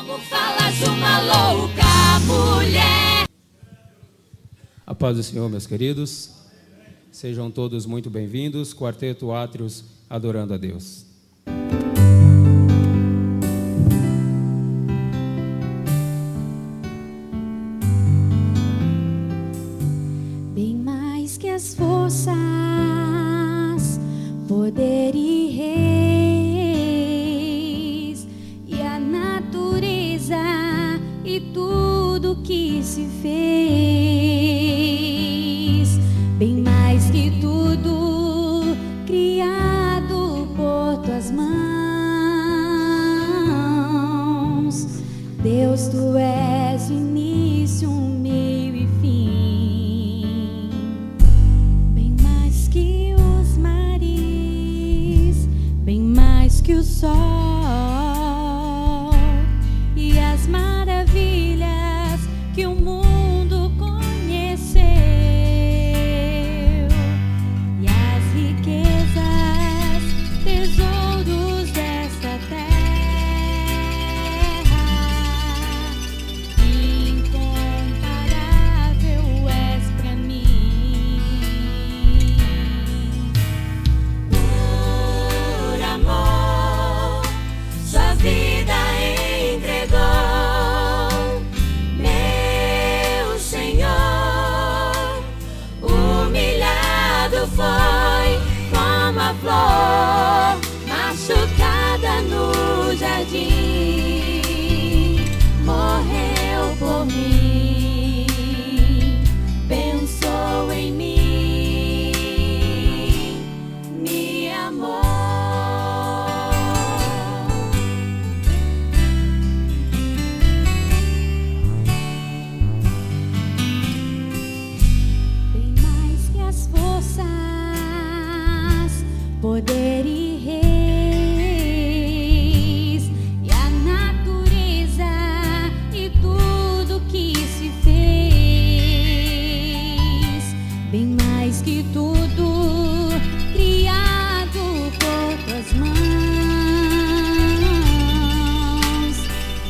Como falas uma louca mulher. A paz do Senhor, meus queridos. Sejam todos muito bem-vindos. Quarteto Átrios adorando a Deus. Bem mais que as forças, poder e reis, e a natureza e tudo que se fez, bem mais que tudo criado por tuas mãos. Deus, tu és o início, um meio e fim. Bem mais que os mares, bem mais que o sol e as maravilhas que o mundo conheceu, e as riquezas, tesouros desta terra. Incomparável és pra mim. Por amor, sua vida entregou, meu Senhor. Humilhado foi como a flor machucada no jardim. Morreu por mim, pensou em mim, me amou. Bem mais que as forças, poder e reis, e a natureza e tudo que se fez, bem mais que tudo criado por tuas mãos.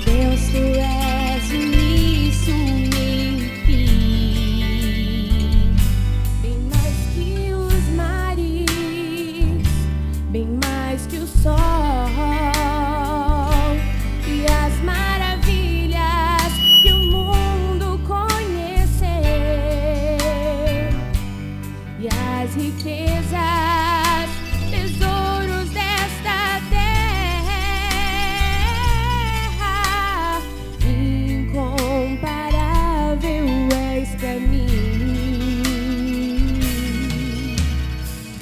Deus, tu és o início, um meio e fim. Bem mais que os mares, bem mais que o sol e as maravilhas que o mundo conheceu, e as riquezas, tesouros desta terra. Incomparável és pra mim.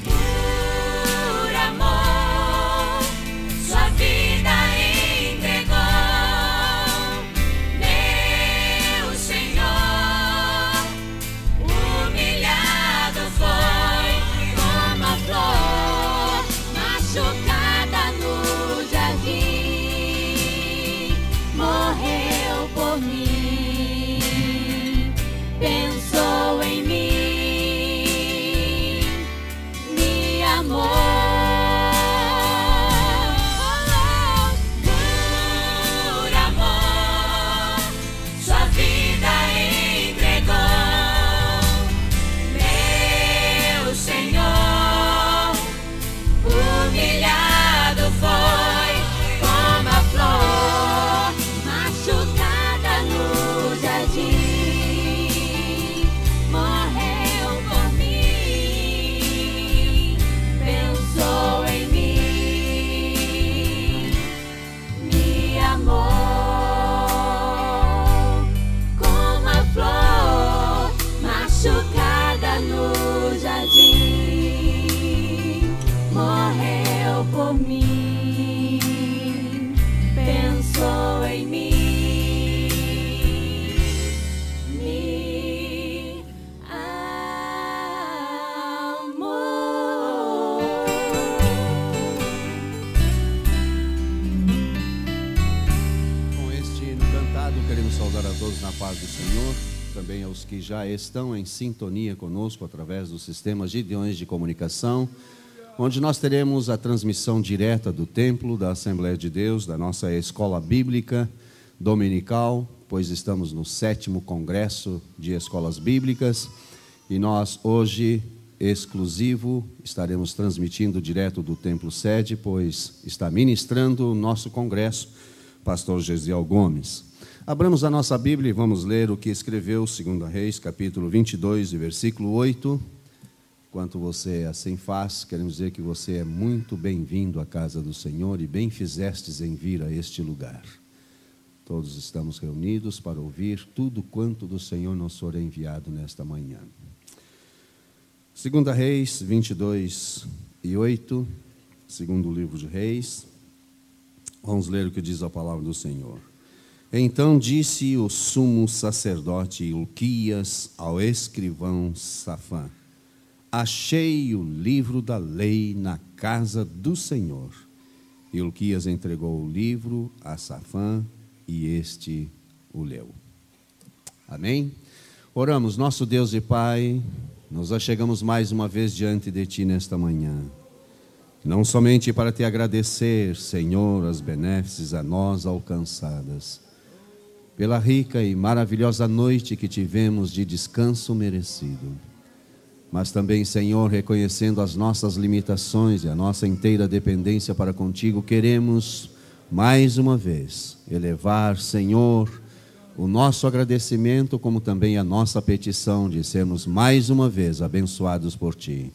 Por amor, sua vida entregou, meu Senhor. Humilhado foi como a flor machucada no jardim. Morreu por mim, pensou em mim, me amou. Por amor, sua vida entregou, meu Senhor. Humilhado foi como a flor machucada no jardim. Morreu por mim, pensou em mim, me amou. Como a flor machucada no jardim. Morreu por mim, pensou em mim, me amou. Com este hino cantado, queremos saudar a todos na paz do Senhor, também aos que já estão em sintonia conosco através dos sistemas Gideões de comunicação, onde nós teremos a transmissão direta do templo, da Assembleia de Deus, da nossa escola bíblica, dominical, pois estamos no 7º Congresso de Escolas Bíblicas e nós hoje, exclusivo, estaremos transmitindo direto do Templo Sede, pois está ministrando o nosso congresso, pastor Gesiel Gomes. Abramos a nossa Bíblia e vamos ler o que escreveu 2 Reis, capítulo 22, versículo 8. Enquanto você assim faz, queremos dizer que você é muito bem-vindo à casa do Senhor e bem fizestes em vir a este lugar. Todos estamos reunidos para ouvir tudo quanto do Senhor nos for enviado nesta manhã. 2 Reis 22 e 8, segundo o livro de Reis, vamos ler o que diz a palavra do Senhor. Então disse o sumo sacerdote Hilquias ao escrivão Safã: achei o livro da lei na casa do Senhor. Hilquias entregou o livro a Safã e este o leu. Amém? Oramos. Nosso Deus e Pai, nos achegamos mais uma vez diante de Ti nesta manhã, não somente para Te agradecer, Senhor, as benéfices a nós alcançadas, pela rica e maravilhosa noite que tivemos de descanso merecido, mas também, Senhor, reconhecendo as nossas limitações e a nossa inteira dependência para contigo, queremos, mais uma vez, elevar, Senhor, o nosso agradecimento, como também a nossa petição de sermos mais uma vez abençoados por Ti.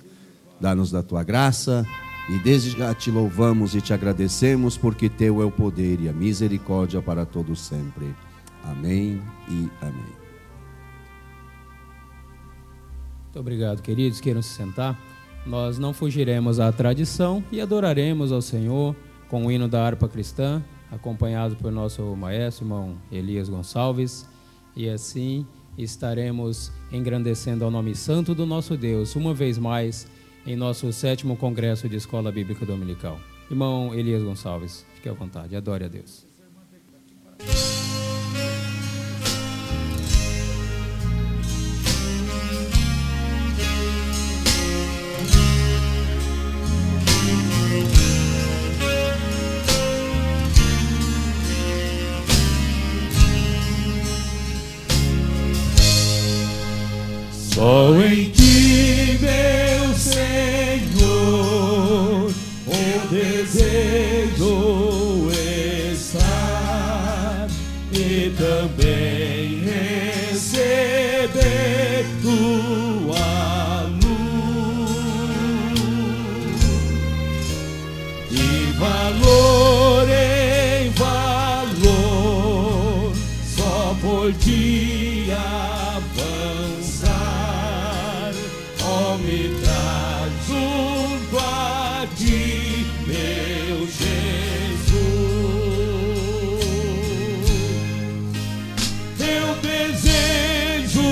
Dá-nos da Tua graça e desde já Te louvamos e Te agradecemos, porque Teu é o poder e a misericórdia para todos sempre. Amém e amém. Muito obrigado, queridos. Queiram se sentar. Nós não fugiremos à tradição e adoraremos ao Senhor com o hino da harpa cristã, acompanhado por nosso maestro, irmão Elias Gonçalves, e assim estaremos engrandecendo ao nome santo do nosso Deus, uma vez mais, em nosso 7º Congresso de Escola Bíblica Dominical. Irmão Elias Gonçalves, fique à vontade, adore a Deus. Só em Ti, meu Senhor, eu desejo estar e também receber Tua luz. De valor em valor, só por Ti me traz junto a Ti, meu Jesus. Eu desejo,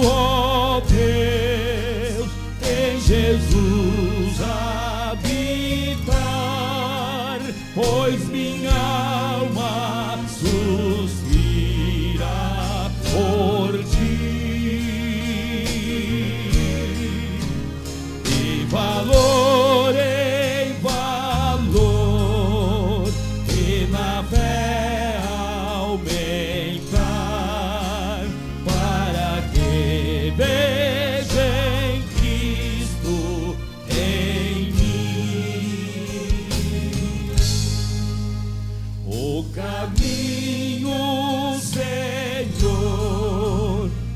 ó Deus, em Jesus habitar, pois minha alma suspira por Ti. Valor em valor e na fé aumentar, para que veja em Cristo em mim o caminho, Senhor,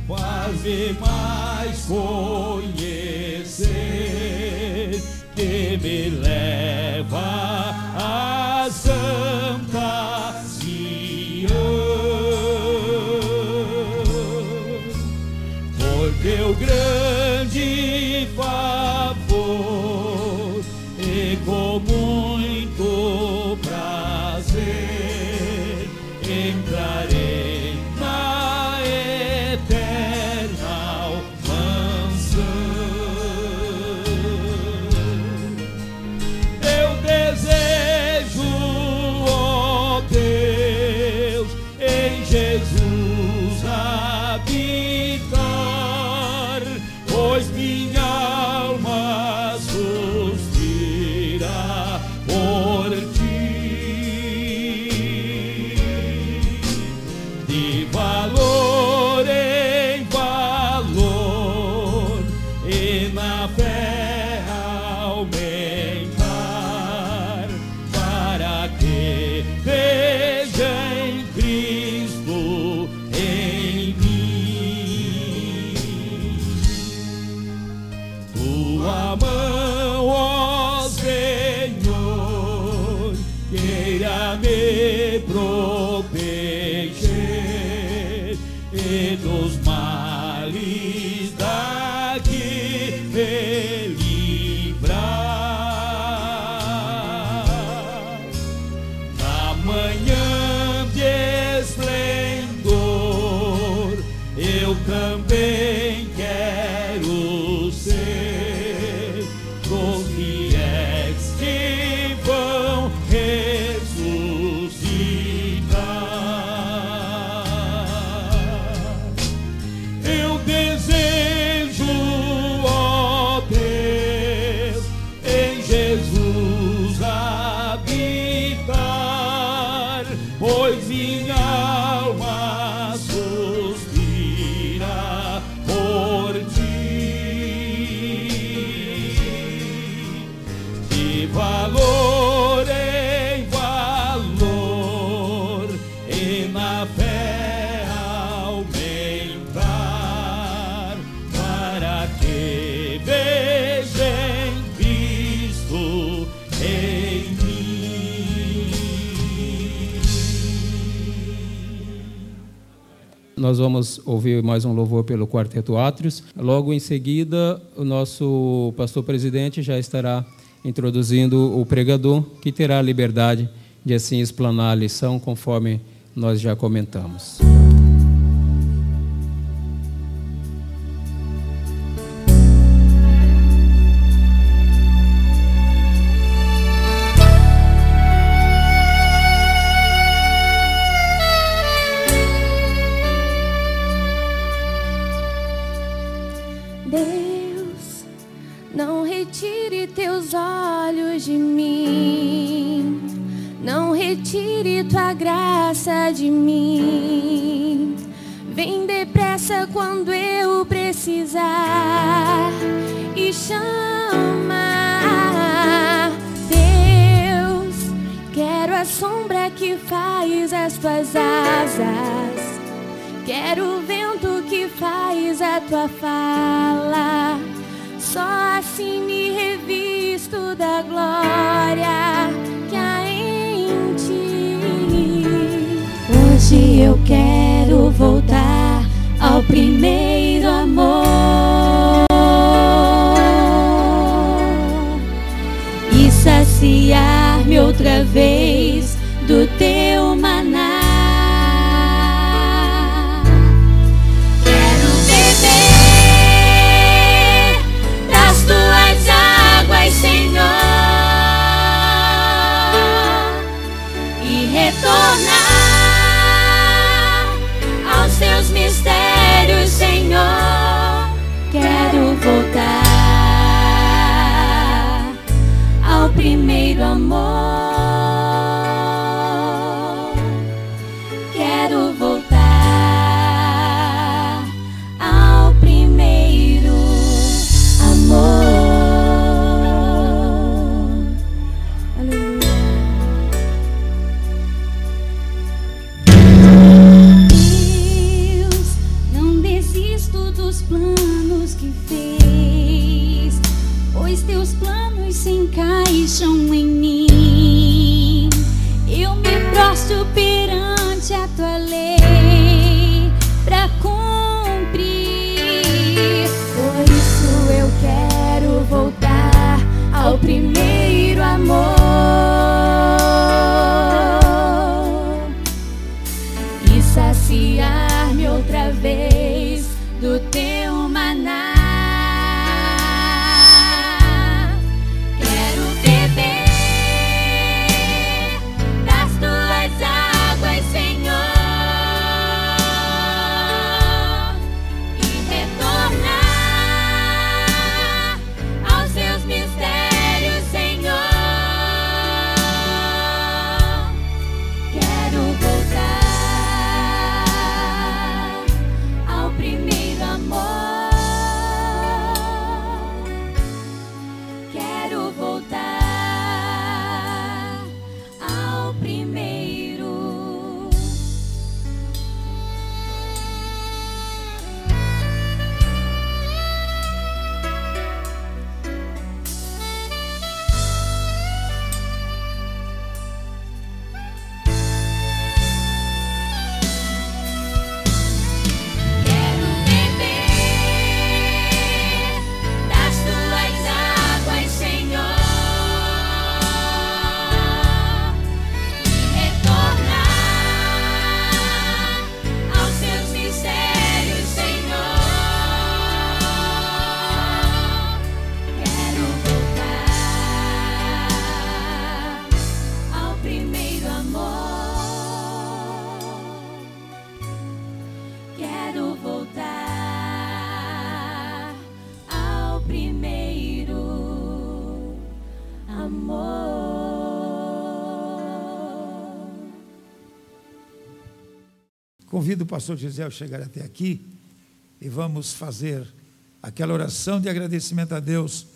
faz-me mais conhecer, que me leva a Santa Sião. Por Teu grande favor e com muito prazer entrarei na eterna mansão. Eu desejo, ó Deus, em Jesus habitar, pois minha alma suspira por Ti. e dos males daqui me livrar. Na manhã de esplendor eu também quero ser dos fiéis que vão ressuscitar. Eu desejo, ó Deus, em Jesus habitar, pois minha alma suspira por ti. De valor em valor e na fé aumentar, para que vejam Cristo em mim. Nós vamos ouvir mais um louvor pelo Quarteto Átrios. Logo em seguida, o nosso pastor presidente já estará introduzindo o pregador, que terá a liberdade de assim explanar a lição, conforme nós já comentamos. Deus, não retire teus olhos de mim, não retire tua graça de mim. Vem depressa quando eu precisar e chama. Deus, quero a sombra que faz as tuas asas, quero o vento que faz a tua fala. Só assim me revisto da glória que há em ti. Hoje eu quero voltar ao primeiro amor e saciar-me outra vez do teu maná. Senhor, e retornar aos teus mistérios, Senhor. Quero voltar ao primeiro amor. Quero voltar ao primeiro amor. Encaixam em mim. Eu me prostro perante a tua lei pra cumprir. Por isso eu quero voltar ao primeiro amor e saciar-me outra vez do teu maná. Primeiro amor. Convido o pastor Gisele a chegar até aqui e vamos fazer aquela oração de agradecimento a Deus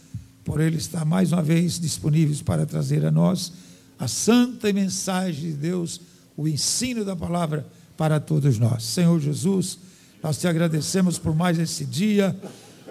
por Ele estar mais uma vez disponível para trazer a nós a santa mensagem de Deus, o ensino da palavra para todos nós. Senhor Jesus, nós te agradecemos por mais esse dia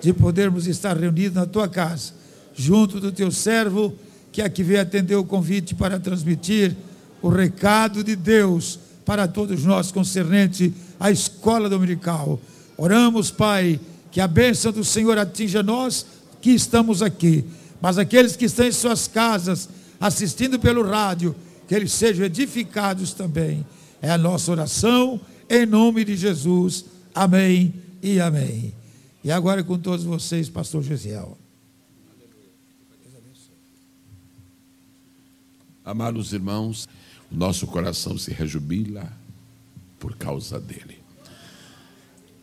de podermos estar reunidos na tua casa, junto do teu servo, que aqui veio atender o convite para transmitir o recado de Deus para todos nós concernente à escola dominical. Oramos, Pai, que a bênção do Senhor atinja nós que estamos aqui, mas aqueles que estão em suas casas, assistindo pelo rádio, que eles sejam edificados também. É a nossa oração, em nome de Jesus. Amém e amém. E agora com todos vocês, pastor Gesiel. Amados irmãos, o nosso coração se rejubila por causa dele.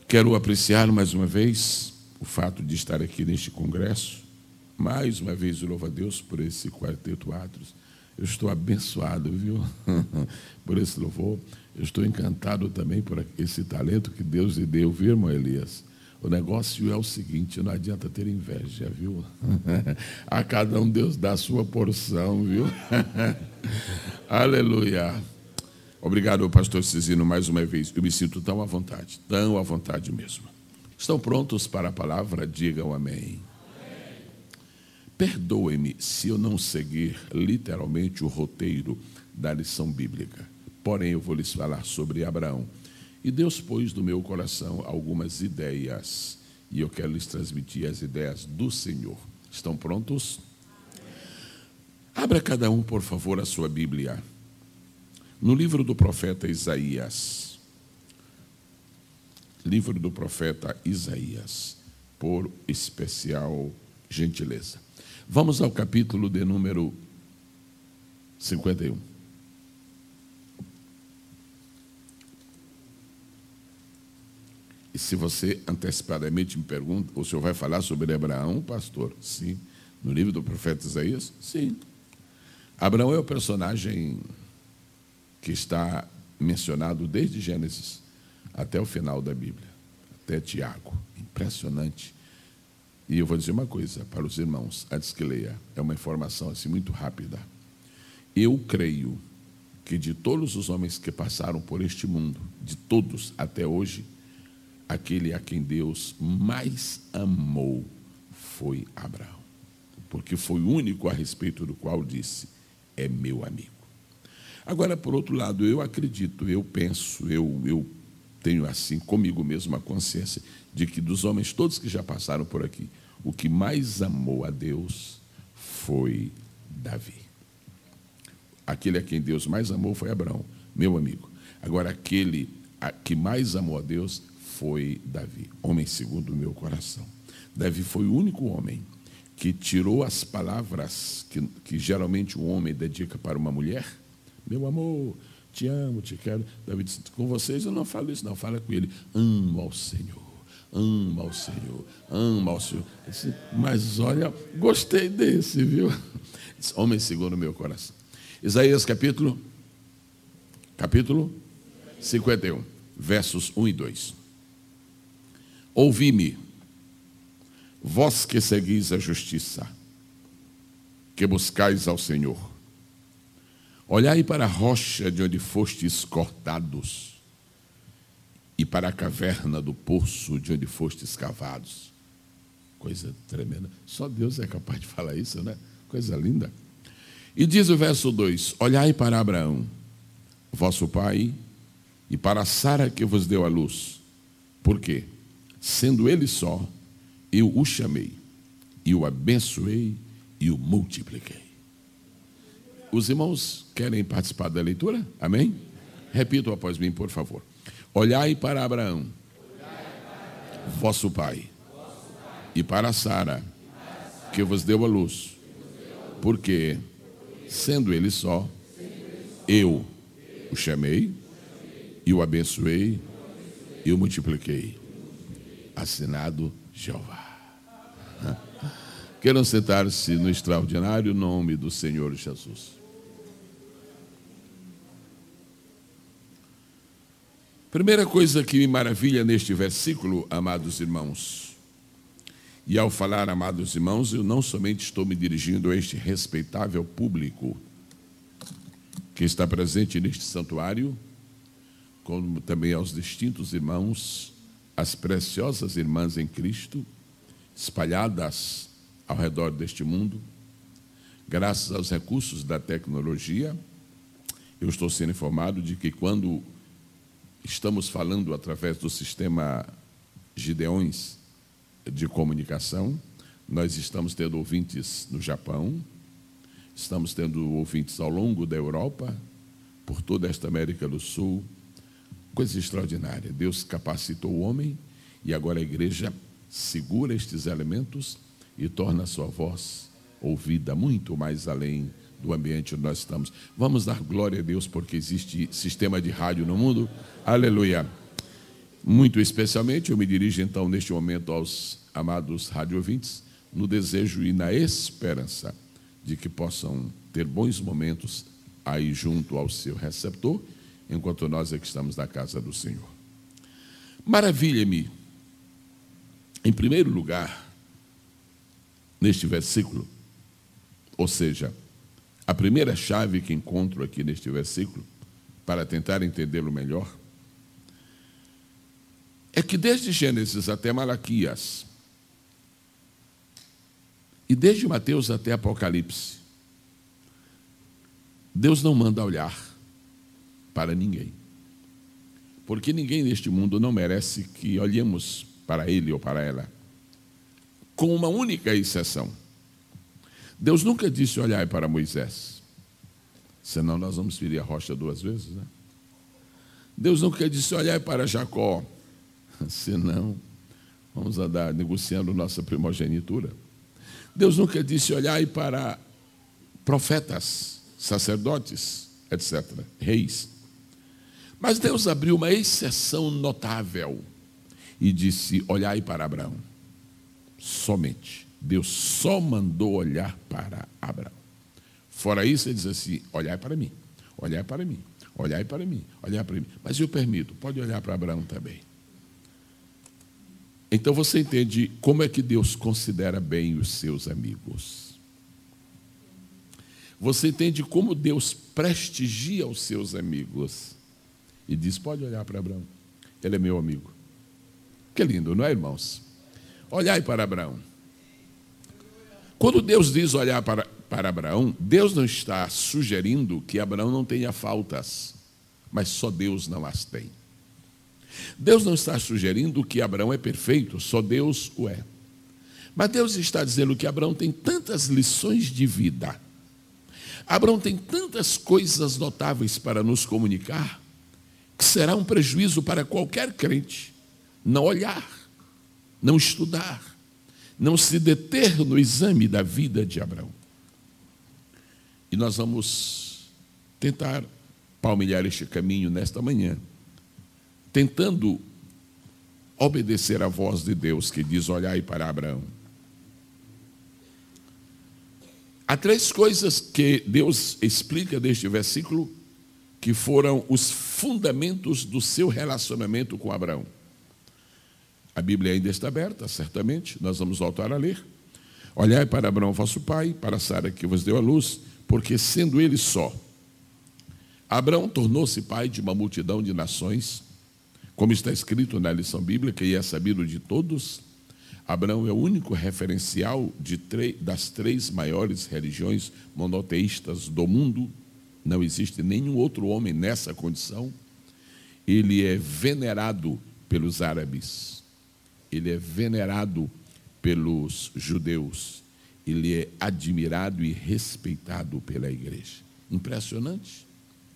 Quero apreciar mais uma vez o fato de estar aqui neste congresso. Mais uma vez eu louvo a Deus por esse quarteto Atros. Eu estou abençoado, viu? Por esse louvor. Eu estou encantado também por esse talento que Deus lhe deu, viu, irmão Elias? O negócio é o seguinte, não adianta ter inveja, viu? A cada um Deus dá a sua porção, viu? Aleluia. Obrigado, pastor Cizino, mais uma vez. Eu me sinto tão à vontade mesmo. Estão prontos para a palavra? Digam amém. Perdoe-me se eu não seguir literalmente o roteiro da lição bíblica. Porém, eu vou lhes falar sobre Abraão. E Deus pôs no meu coração algumas ideias. E eu quero lhes transmitir as ideias do Senhor. Estão prontos? Abra cada um, por favor, a sua Bíblia. No livro do profeta Isaías. Livro do profeta Isaías. Por especial gentileza. Vamos ao capítulo de número 51. E se você antecipadamente me pergunta, o senhor vai falar sobre Abraão, pastor? Sim. No livro do profeta Isaías? Sim. Abraão é o personagem que está mencionado desde Gênesis até o final da Bíblia, até Tiago. Impressionante. E eu vou dizer uma coisa para os irmãos, antes que leia, é uma informação assim muito rápida. Eu creio que de todos os homens que passaram por este mundo, de todos até hoje, aquele a quem Deus mais amou foi Abraão. Porque foi o único a respeito do qual disse, é meu amigo. Agora, por outro lado, eu acredito, eu penso, eu tenho assim comigo mesmo a consciência de que dos homens todos que já passaram por aqui, o que mais amou a Deus foi Davi. Aquele a quem Deus mais amou foi Abraão, meu amigo. Agora, aquele que mais amou a Deus foi Davi, homem segundo o meu coração. Davi foi o único homem que tirou as palavras que geralmente um homem dedica para uma mulher. Meu amor, te amo, te quero. Davi disse, com vocês eu não falo isso, não. Fala com ele, amo ao Senhor, amo ao Senhor, amo ao Senhor. Disse, mas olha, gostei desse, viu? Disse, homem segundo o meu coração. Isaías capítulo 51, versos 1 e 2. Ouvi-me, vós que seguis a justiça, que buscais ao Senhor. Olhai para a rocha de onde fostes cortados, e para a caverna do poço de onde fostes cavados. Coisa tremenda. Só Deus é capaz de falar isso, né? Coisa linda. E diz o verso 2, olhai para Abraão, vosso pai, e para Sara que vos deu a luz. Por quê? Sendo ele só, eu o chamei, e o abençoei, e o multipliquei. Os irmãos querem participar da leitura? Amém? Repitam após mim, por favor. Olhai para Abraão, vosso pai, e para Sara, que vos deu a luz. Porque, sendo ele só, eu o chamei, e o abençoei, e o multipliquei. Assinado Jeová. Queiram sentar-se no extraordinário nome do Senhor Jesus. Primeira coisa que me maravilha neste versículo, amados irmãos, e ao falar, amados irmãos, eu não somente estou me dirigindo a este respeitável público que está presente neste santuário, como também aos distintos irmãos, as preciosas irmãs em Cristo, espalhadas ao redor deste mundo. Graças aos recursos da tecnologia, eu estou sendo informado de que quando estamos falando através do sistema Gideões de comunicação, nós estamos tendo ouvintes no Japão, estamos tendo ouvintes ao longo da Europa, por toda esta América do Sul. Coisa extraordinária. Deus capacitou o homem e agora a igreja segura estes elementos e torna a sua voz ouvida muito mais além do ambiente onde nós estamos. Vamos dar glória a Deus porque existe sistema de rádio no mundo. Aleluia. Muito especialmente, eu me dirijo então neste momento aos amados rádio ouvintes, no desejo e na esperança de que possam ter bons momentos aí junto ao seu receptor, enquanto nós aqui estamos na casa do Senhor. Maravilha-me, em primeiro lugar, neste versículo, ou seja, a primeira chave que encontro aqui neste versículo, para tentar entendê-lo melhor, é que desde Gênesis até Malaquias, e desde Mateus até Apocalipse, Deus não manda olhar para ninguém, porque ninguém neste mundo não merece que olhemos para ele ou para ela, com uma única exceção. Deus nunca disse olhai para Moisés, senão nós vamos ferir a rocha 2 vezes, né? Deus nunca disse olhai para Jacó, senão vamos andar negociando nossa primogenitura. Deus nunca disse olhai para profetas, sacerdotes, etc., reis. Mas Deus abriu uma exceção notável e disse olhai para Abraão. Somente. Deus só mandou olhar para Abraão. Fora isso, ele diz assim, olhai para mim, olhai para mim, olhai para mim, olhai para mim. Mas eu permito, pode olhar para Abraão também. Então você entende como é que Deus considera bem os seus amigos. Você entende como Deus prestigia os seus amigos. E diz, pode olhar para Abraão, ele é meu amigo. Que lindo, não é, irmãos? Olhai para Abraão. Quando Deus diz olhar para Abraão, Deus não está sugerindo que Abraão não tenha faltas, mas só Deus não as tem. Deus não está sugerindo que Abraão é perfeito, só Deus o é. Mas Deus está dizendo que Abraão tem tantas lições de vida, Abraão tem tantas coisas notáveis para nos comunicar, que será um prejuízo para qualquer crente não olhar, não estudar, não se deter no exame da vida de Abraão. E nós vamos tentar palmilhar este caminho nesta manhã, tentando obedecer à voz de Deus que diz, olhai para Abraão. Há 3 coisas que Deus explica neste versículo que foram os fundamentos do seu relacionamento com Abraão. A Bíblia ainda está aberta, certamente, nós vamos voltar a ler. Olhai para Abraão, vosso pai, para Sara que vos deu a luz, porque sendo ele só, Abraão tornou-se pai de uma multidão de nações, como está escrito na lição bíblica, e é sabido de todos, Abraão é o único referencial das 3 maiores religiões monoteístas do mundo. Não existe nenhum outro homem nessa condição. Ele é venerado pelos árabes, ele é venerado pelos judeus, ele é admirado e respeitado pela igreja. Impressionante,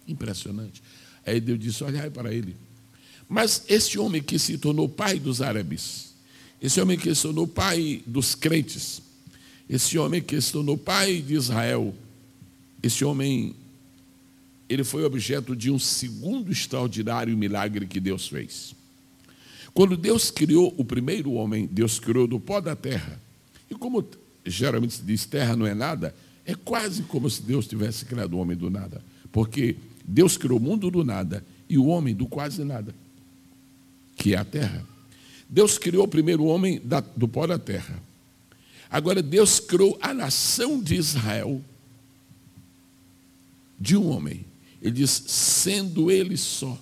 impressionante. Aí Deus disse, olhai para ele. Mas esse homem que se tornou pai dos árabes, esse homem que se tornou pai dos crentes, esse homem que se tornou pai de Israel, esse homem, ele foi objeto de um segundo extraordinário milagre que Deus fez. Quando Deus criou o primeiro homem, Deus criou do pó da terra. E como geralmente se diz, terra não é nada, é quase como se Deus tivesse criado o homem do nada. Porque Deus criou o mundo do nada e o homem do quase nada. que é a terra. Deus criou o primeiro homem do pó da terra. Agora Deus criou a nação de Israel de um homem. Ele diz, sendo ele só.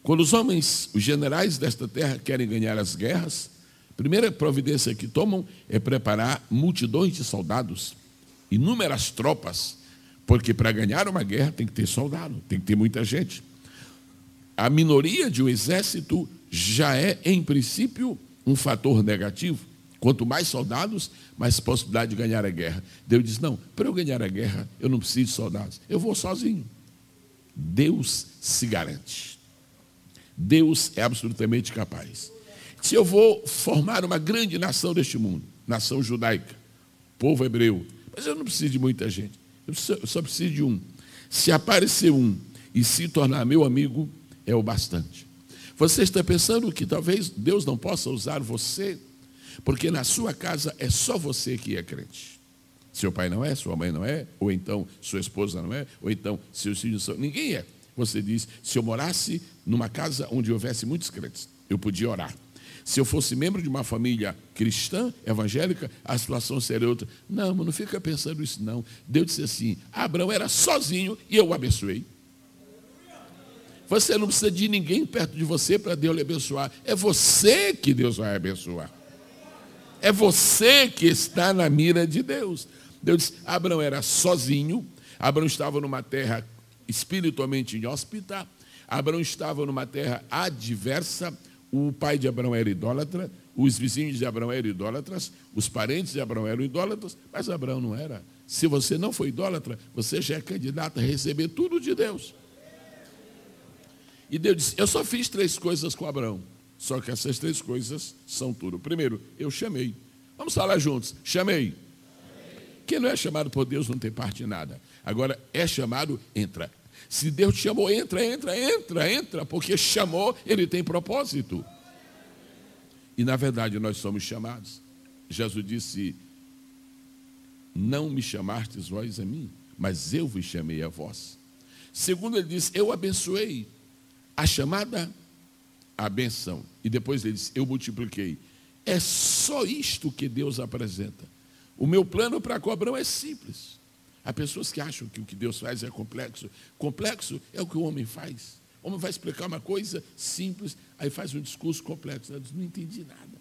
Quando os homens, os generais desta terra querem ganhar as guerras, a primeira providência que tomam é preparar multidões de soldados, inúmeras tropas, porque para ganhar uma guerra tem que ter soldado, tem que ter muita gente. A minoria de um exército já é, em princípio, um fator negativo. Quanto mais soldados, mais possibilidade de ganhar a guerra. Deus diz, não, para eu ganhar a guerra, eu não preciso de soldados, eu vou sozinho. Deus se garante. Deus é absolutamente capaz. Se eu vou formar uma grande nação deste mundo, nação judaica, povo hebreu, mas eu não preciso de muita gente, eu só preciso de um. Se aparecer um e se tornar meu amigo, é o bastante. Você está pensando que talvez Deus não possa usar você, porque na sua casa é só você que é crente. Seu pai não é, sua mãe não é, ou então sua esposa não é, ou então seus filhos são, ninguém é. Você diz, se eu morasse numa casa onde houvesse muitos crentes, eu podia orar. Se eu fosse membro de uma família cristã, evangélica, a situação seria outra. Não, mas não fica pensando isso não. Deus disse assim, Abraão era sozinho e eu o abençoei. Você não precisa de ninguém perto de você para Deus lhe abençoar. É você que Deus vai abençoar. É você que está na mira de Deus. Deus disse, Abraão era sozinho, Abraão estava numa terra espiritualmente inóspita, Abraão estava numa terra adversa, o pai de Abraão era idólatra, os vizinhos de Abraão eram idólatras, os parentes de Abraão eram idólatras, mas Abraão não era. Se você não for idólatra, você já é candidato a receber tudo de Deus. E Deus disse, eu só fiz 3 coisas com Abraão, só que essas 3 coisas são tudo. Primeiro, eu chamei. Vamos falar juntos, chamei. Quem não é chamado por Deus não tem parte em nada. Agora, é chamado, entra. Se Deus te chamou, entra, porque chamou, ele tem propósito. E, na verdade, nós somos chamados. Jesus disse, não me chamastes vós a mim, mas eu vos chamei a vós. Segundo, ele disse, eu abençoei. A chamada, a benção. E depois ele disse, eu multipliquei. É só isto que Deus apresenta. O meu plano para com Abraão é simples. Há pessoas que acham que o que Deus faz é complexo. Complexo é o que o homem faz. O homem vai explicar uma coisa simples, aí faz um discurso complexo. Ele diz, não entendi nada.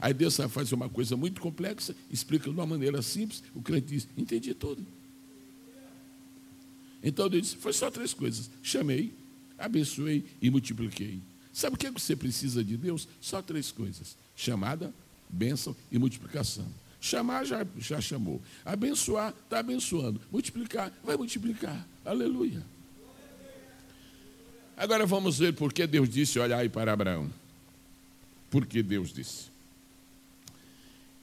Aí Deus vai fazer uma coisa muito complexa, explica de uma maneira simples, o crente diz, entendi tudo. Então Deus disse, foi só 3 coisas. Chamei, abençoei e multipliquei. Sabe o que você precisa de Deus? Só 3 coisas. Chamada, bênção e multiplicação. Chamar, já chamou. Abençoar, está abençoando. Multiplicar, vai multiplicar. Aleluia. Agora vamos ver por que Deus disse, olhai para Abraão. Por que Deus disse?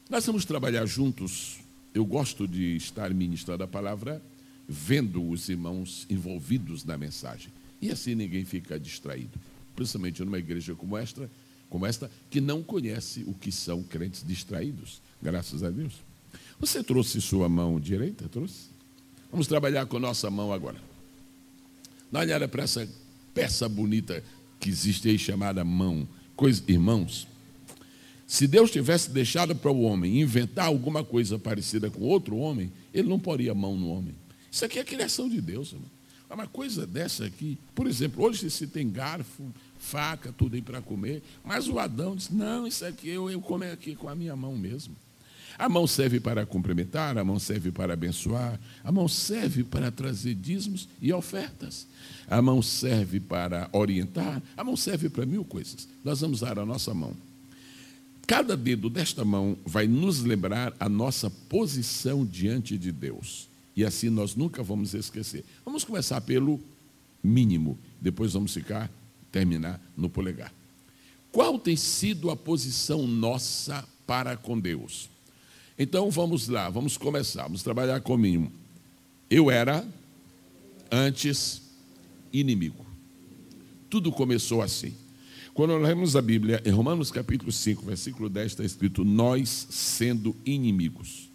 Nós vamos trabalhar juntos. Eu gosto de estar ministrando a palavra, vendo os irmãos envolvidos na mensagem. E assim ninguém fica distraído. Principalmente numa igreja como esta, que não conhece o que são crentes distraídos. Graças a Deus. Você trouxe sua mão direita? Trouxe? Vamos trabalhar com nossa mão agora. Dá uma olhada para essa peça bonita que existe aí chamada mão. Irmãos, se Deus tivesse deixado para o homem inventar alguma coisa parecida com outro homem, ele não poria a mão no homem. Isso aqui é a criação de Deus, irmão. Uma coisa dessa aqui, por exemplo, hoje se tem garfo, faca, tudo aí para comer, mas o Adão disse, não, isso aqui eu como aqui com a minha mão mesmo. A mão serve para cumprimentar, a mão serve para abençoar, a mão serve para trazer dízimos e ofertas, a mão serve para orientar, a mão serve para 1000 coisas. Nós vamos usar a nossa mão. Cada dedo desta mão vai nos lembrar a nossa posição diante de Deus. E assim nós nunca vamos esquecer. Vamos começar pelo mínimo, depois vamos terminar no polegar. Qual tem sido a posição nossa para com Deus? Então vamos lá, vamos começar, vamos trabalhar com o mínimo. Eu era antes inimigo. Tudo começou assim. Quando nós lemos a Bíblia, em Romanos capítulo 5, versículo 10, está escrito, nós sendo inimigos.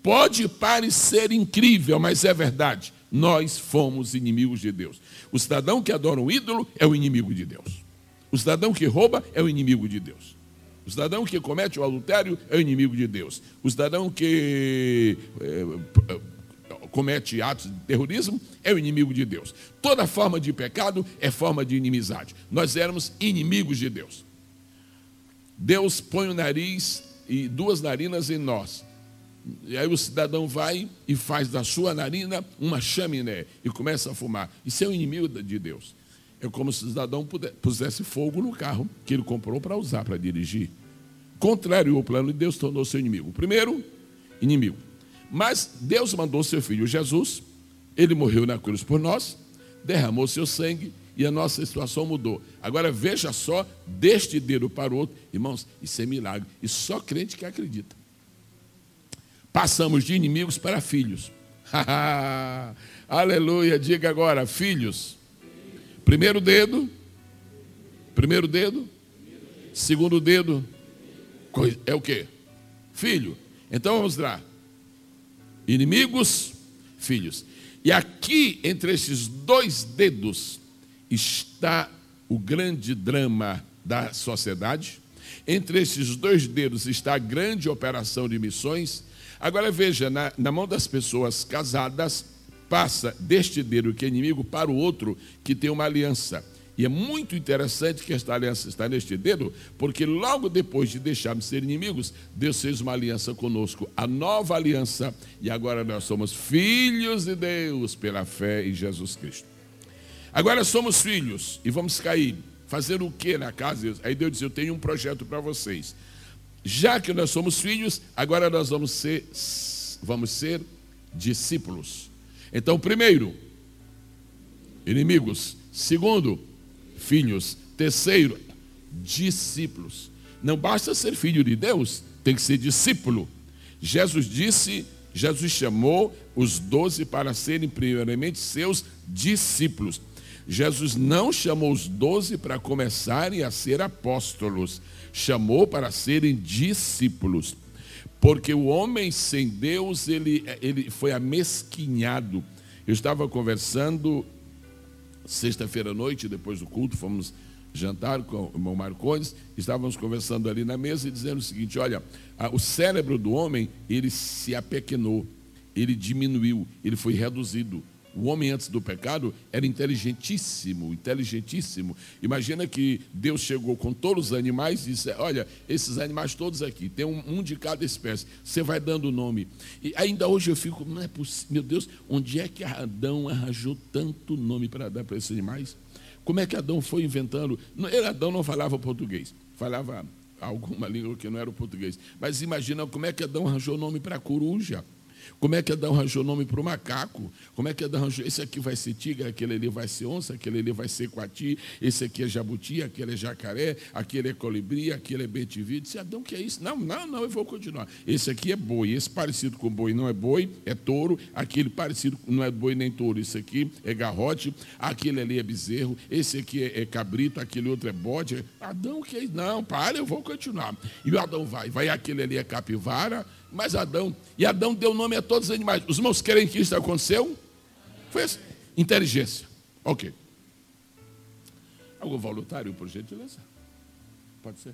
Pode parecer incrível, mas é verdade. Nós fomos inimigos de Deus. O cidadão que adora um ídolo é o inimigo de Deus. O cidadão que rouba é o inimigo de Deus. O cidadão que comete o adultério é o inimigo de Deus. O cidadão que comete atos de terrorismo é o inimigo de Deus. Toda forma de pecado é forma de inimizade. Nós éramos inimigos de Deus. Deus põe o nariz e 2 narinas em nós. E aí o cidadão vai e faz da sua narina uma chaminé e começa a fumar. Isso é o inimigo de Deus. É como se o cidadão pusesse fogo no carro que ele comprou para usar, para dirigir. Contrariou o plano de Deus, tornou seu inimigo. O primeiro, inimigo. Mas Deus mandou seu filho Jesus, ele morreu na cruz por nós, derramou seu sangue e a nossa situação mudou. Agora veja só, deste dedo para o outro, irmãos, isso é milagre. E só crente que acredita. Passamos de inimigos para filhos. Aleluia, diga agora, filhos. Primeiro dedo, segundo dedo, é o quê? Filho. Então vamos lá. Inimigos, filhos. E aqui, entre esses 2 dedos, está o grande drama da sociedade. Entre esses 2 dedos está a grande operação de missões. Agora veja, na mão das pessoas casadas, passa deste dedo que é inimigo para o outro que tem uma aliança. E é muito interessante que esta aliança está neste dedo, porque logo depois de deixarmos de ser inimigos, Deus fez uma aliança conosco, a nova aliança, e agora nós somos filhos de Deus pela fé em Jesus Cristo. Agora somos filhos e vamos cair. Fazer o que na casa de Deus? Aí Deus diz, eu tenho um projeto para vocês. Já que nós somos filhos, agora nós vamos ser discípulos. Então, primeiro, inimigos. Segundo, filhos. Terceiro, discípulos. Não basta ser filho de Deus, tem que ser discípulo. Jesus chamou os 12 para serem primeiramente seus discípulos. Jesus não chamou os 12 para começarem a ser apóstolos. Chamou para serem discípulos. Porque o homem sem Deus, ele foi amesquinhado. Eu estava conversando sexta-feira à noite, depois do culto, fomos jantar com o irmão Marcondes, estávamos conversando ali na mesa e dizendo o seguinte, olha, o cérebro do homem, ele se apequenou, ele diminuiu, ele foi reduzido. O homem antes do pecado era inteligentíssimo. Imagina que Deus chegou com todos os animais e disse, olha, esses animais todos aqui, tem um de cada espécie. Você vai dando o nome. E ainda hoje eu fico, não é possível, meu Deus, onde é que Adão arranjou tanto nome para dar para esses animais? Como é que Adão foi inventando? Adão não falava português, falava alguma língua que não era o português. Mas imagina como é que Adão arranjou nome para a coruja. Como é que Adão arranjou nome para o macaco? Como é que Adão arranjou? Esse aqui vai ser tigre, aquele ali vai ser onça, aquele ali vai ser coati, esse aqui é jabuti, aquele é jacaré, aquele é colibri, aquele é bem-te-vi. Disse, Adão, que é isso? Não, eu vou continuar. Esse aqui é boi, esse parecido com boi não é boi, é touro, aquele parecido não é boi nem touro, esse aqui é garrote, aquele ali é bezerro, esse aqui é cabrito, aquele outro é bode. Adão, que é isso? Não, para, eu vou continuar. E o Adão vai aquele ali é capivara, mas Adão deu nome a todos os animais. Os irmãos querem que isso aconteceu? Foi assim. Inteligência. Ok. Algum voluntário, por gentileza? Pode ser?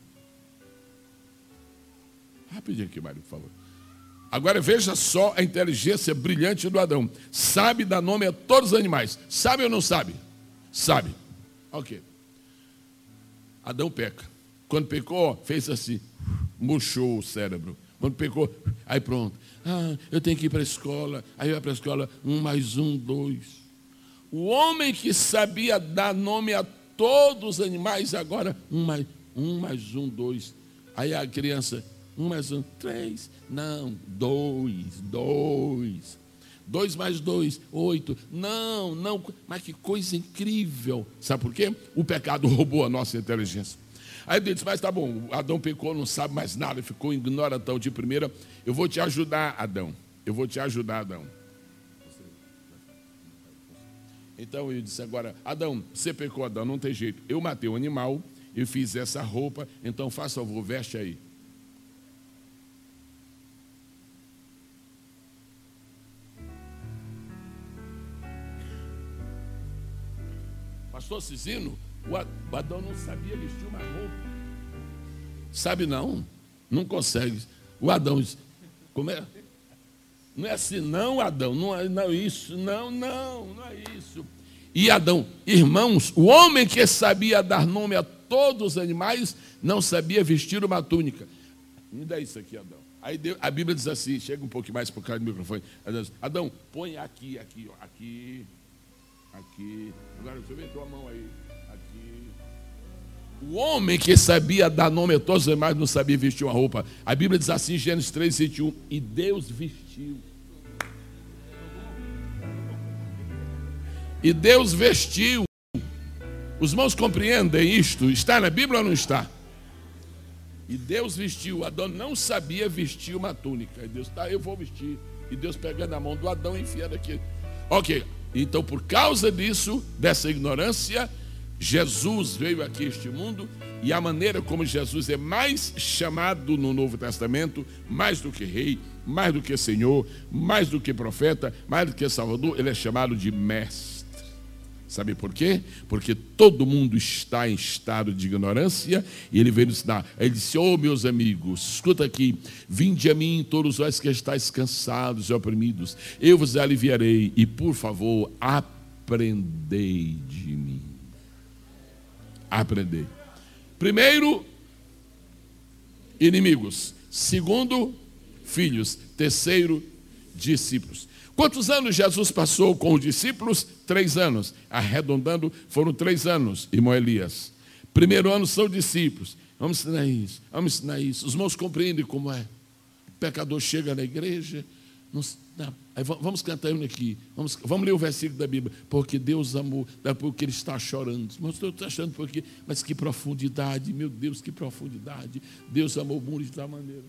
Rapidinho aqui, Mário, por favor. Agora veja só a inteligência brilhante do Adão. Sabe dar nome a todos os animais. Sabe ou não sabe? Sabe. Ok. Adão peca. Quando pecou, fez assim, murchou o cérebro. Quando pecou, aí pronto. Eu tenho que ir para a escola. Aí vai para a escola, 1 mais 1, 2. O homem que sabia dar nome a todos os animais, agora 1 mais 1, 2. Aí a criança, 1 mais 1, 3. Não, 2. 2 mais 2, 8. Não. Mas que coisa incrível. Sabe por quê? O pecado roubou a nossa inteligência. Aí Deus disse, mas tá bom, Adão pecou, não sabe mais nada, ficou ignoradão de primeira. Eu vou te ajudar, Adão. Então eu disse agora, Adão, você pecou, Adão, não tem jeito. Eu matei um animal, eu fiz essa roupa, então faça favor, veste aí. Pastor Cisino, O Adão não sabia vestir uma roupa. Sabe não? Não consegue. O Adão diz, como é? Não é assim não, Adão, não é isso, não é isso. E Adão, irmãos, o homem que sabia dar nome a todos os animais, não sabia vestir uma túnica. Me dá isso aqui, Adão. Aí a Bíblia diz assim, chega um pouco mais por causa do microfone. Adão, põe aqui, ó, aqui. Agora você vê tua mão aí, aqui. O homem que sabia dar nome a todos os animais não sabia vestir uma roupa. A Bíblia diz assim, Gênesis 3:21, e Deus vestiu. E Deus vestiu. Os irmãos compreendem isto? Está na Bíblia ou não está? E Deus vestiu. Adão não sabia vestir uma túnica. E Deus, tá, eu vou vestir. E Deus pegando a mão do Adão e enfiando aqui. Ok. Então, por causa disso, dessa ignorância, Jesus veio aqui a este mundo. E a maneira como Jesus é mais chamado no Novo Testamento, mais do que rei, mais do que senhor, mais do que profeta, mais do que salvador, ele é chamado de mestre. Sabe por quê? Porque todo mundo está em estado de ignorância e ele veio ensinar. Ele disse, meus amigos, escuta aqui, vinde a mim todos vós que estáis cansados e oprimidos, eu vos aliviarei e por favor, aprendei de mim. Aprendei. Primeiro, inimigos. Segundo, filhos. Terceiro, discípulos. Quantos anos Jesus passou com os discípulos? 3 anos. Arredondando, foram 3 anos, irmão Elias. Primeiro ano são discípulos. Vamos ensinar isso. Os irmãos compreendem como é. O pecador chega na igreja. Vamos cantar um aqui. Vamos ler o versículo da Bíblia. Porque Deus amou, porque ele está chorando. Mas estou achando porque, mas que profundidade, meu Deus, que profundidade. Deus amou o mundo de tal maneira.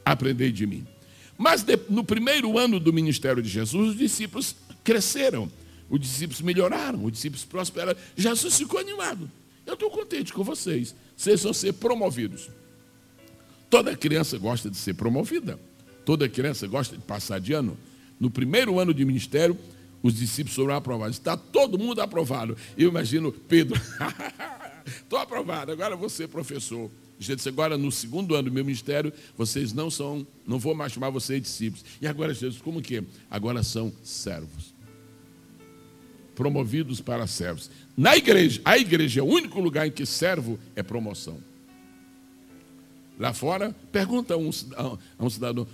Aprendei de mim. Mas no primeiro ano do ministério de Jesus, os discípulos cresceram, os discípulos melhoraram, os discípulos prosperaram. Jesus ficou animado. Eu estou contente com vocês. Vocês vão ser promovidos. Toda criança gosta de ser promovida. Toda criança gosta de passar de ano. No primeiro ano de ministério, os discípulos foram aprovados. Está todo mundo aprovado. Eu imagino Pedro. Estou aprovado, agora vou ser professor. Jesus disse, agora no segundo ano do meu ministério, vocês não vou mais chamar vocês de discípulos. E agora Jesus, como que é? Agora são servos. Promovidos para servos. Na igreja, a igreja é o único lugar em que servo é promoção. Lá fora, pergunta a um cidadão,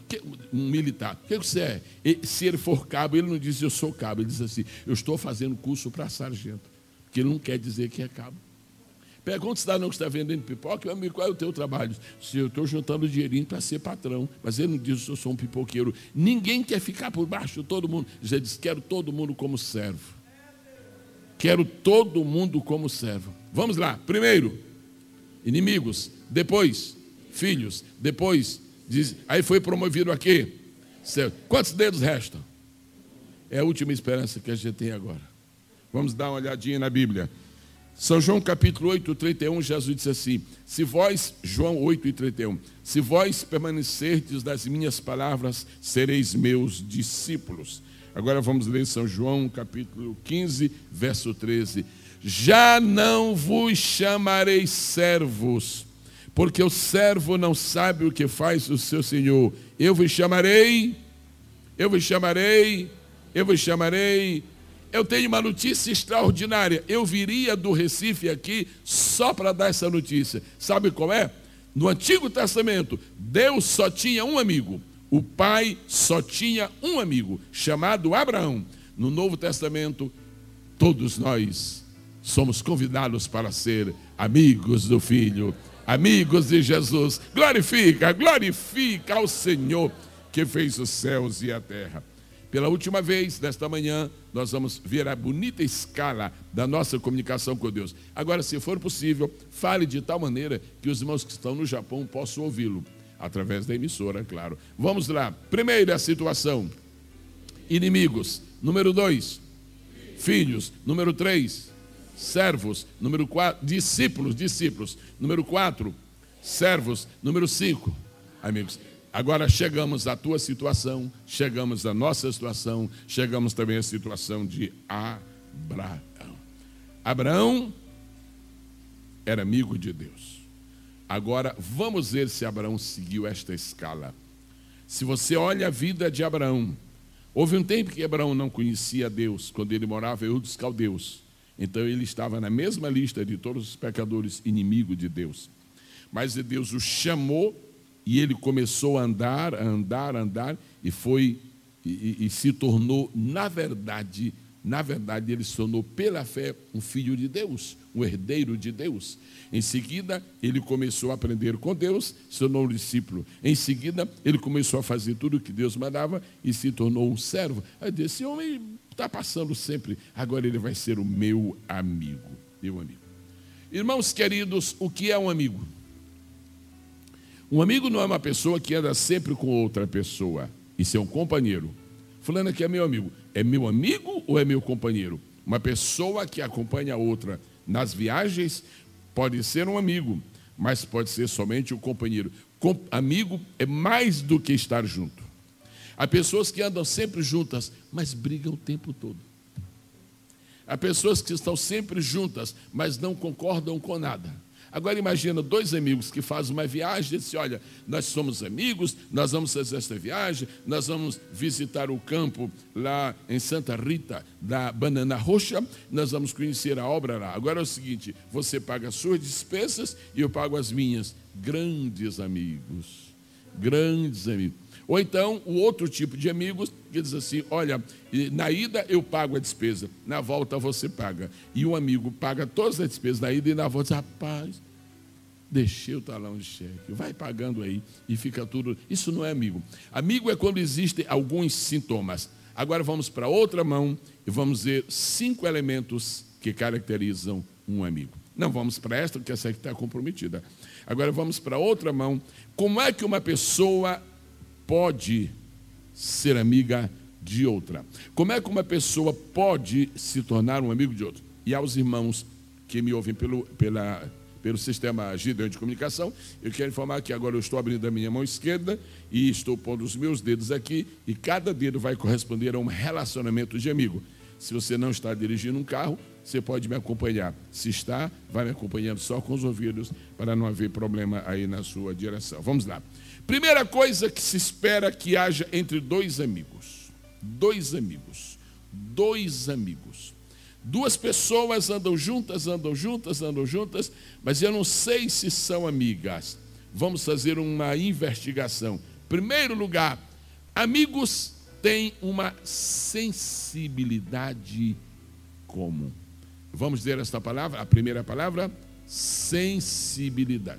um militar, o que você é? E, se ele for cabo, ele não diz eu sou cabo, ele diz assim, eu estou fazendo curso para sargento. Porque ele não quer dizer que é cabo. Pergunta o cidadão que está vendendo pipoca, meu amigo, qual é o teu trabalho? Se eu estou juntando dinheirinho para ser patrão, mas ele não diz que eu sou um pipoqueiro. Ninguém quer ficar por baixo de todo mundo. Jesus diz, quero todo mundo como servo. Quero todo mundo como servo. Vamos lá. Primeiro, inimigos. Depois, filhos. Depois, aí foi promovido aqui. Quantos dedos restam? É a última esperança que a gente tem agora. Vamos dar uma olhadinha na Bíblia. São João capítulo 8, 31, Jesus disse assim, se vós, João 8 e 31, se vós permanecerdes das minhas palavras, sereis meus discípulos. Agora vamos ler São João capítulo 15, verso 13. Já não vos chamarei servos, porque o servo não sabe o que faz o seu senhor. Eu vos chamarei. Eu tenho uma notícia extraordinária. Eu viria do Recife aqui só para dar essa notícia. Sabe qual é? No Antigo Testamento, Deus só tinha um amigo. O Pai só tinha um amigo, chamado Abraão. No Novo Testamento, todos nós somos convidados para ser amigos do Filho, amigos de Jesus. Glorifica ao Senhor que fez os céus e a terra. Pela última vez, nesta manhã, nós vamos ver a bonita escala da nossa comunicação com Deus. Agora, se for possível, fale de tal maneira que os irmãos que estão no Japão possam ouvi-lo, através da emissora, claro. Vamos lá. Primeira situação, inimigos. Número 2, filhos. Número 3, servos. Número 4, discípulos. Número 4, servos. Número 5, amigos. agora chegamos à tua situação, chegamos à nossa situação, chegamos também à situação de Abraão. Abraão era amigo de Deus. Agora, vamos ver se Abraão seguiu esta escala. Se você olha a vida de Abraão, houve um tempo que Abraão não conhecia Deus, quando ele morava em Ur dos Caldeus. Então ele estava na mesma lista de todos os pecadores, inimigo de Deus. Mas Deus o chamou e ele começou a andar e se tornou, na verdade, ele se tornou pela fé um filho de Deus, um herdeiro de Deus. Em seguida, ele começou a aprender com Deus, se tornou um discípulo. Em seguida, ele começou a fazer tudo o que Deus mandava e se tornou um servo. Aí disse, esse homem está passando sempre, agora ele vai ser o meu amigo. Meu amigo. Irmãos queridos, o que é um amigo? Um amigo não é uma pessoa que anda sempre com outra pessoa. Isso é um companheiro. Fulano aqui é meu amigo. É meu amigo ou é meu companheiro? Uma pessoa que acompanha a outra nas viagens pode ser um amigo, mas pode ser somente um companheiro. Amigo é mais do que estar junto. Há pessoas que andam sempre juntas, mas brigam o tempo todo. Há pessoas que estão sempre juntas, mas não concordam com nada. Agora imagina dois amigos que fazem uma viagem e dizem, olha, nós somos amigos, nós vamos fazer esta viagem, nós vamos visitar o campo lá em Santa Rita da Banana Roxa, nós vamos conhecer a obra lá. Agora é o seguinte, você paga as suas despesas e eu pago as minhas. Grandes amigos, grandes amigos. Ou então, o outro tipo de amigos que diz assim, olha, na ida eu pago a despesa, na volta você paga. E o amigo paga todas as despesas na ida e na volta diz, rapaz, deixei o talão de cheque, vai pagando aí e fica tudo. Isso não é amigo. Amigo é quando existem alguns sintomas. Agora vamos para outra mão e vamos ver 5 elementos que caracterizam um amigo. Não vamos para esta, porque essa aqui está comprometida. Agora vamos para outra mão. Como é que uma pessoa pode ser amiga de outra? Como é que uma pessoa pode se tornar um amigo de outro? E aos irmãos que me ouvem pelo sistema Gideon de comunicação, eu quero informar que agora eu estou abrindo a minha mão esquerda e estou pondo os meus dedos aqui e cada dedo vai corresponder a um relacionamento de amigo. Se você não está dirigindo um carro, você pode me acompanhar. Se está, vai me acompanhando só com os ouvidos para não haver problema aí na sua direção. Vamos lá. Primeira coisa que se espera que haja entre dois amigos. Dois amigos. Duas pessoas andam juntas, mas eu não sei se são amigas. Vamos fazer uma investigação. Primeiro lugar, amigos têm uma sensibilidade comum. Vamos dizer esta palavra, a primeira palavra, sensibilidade.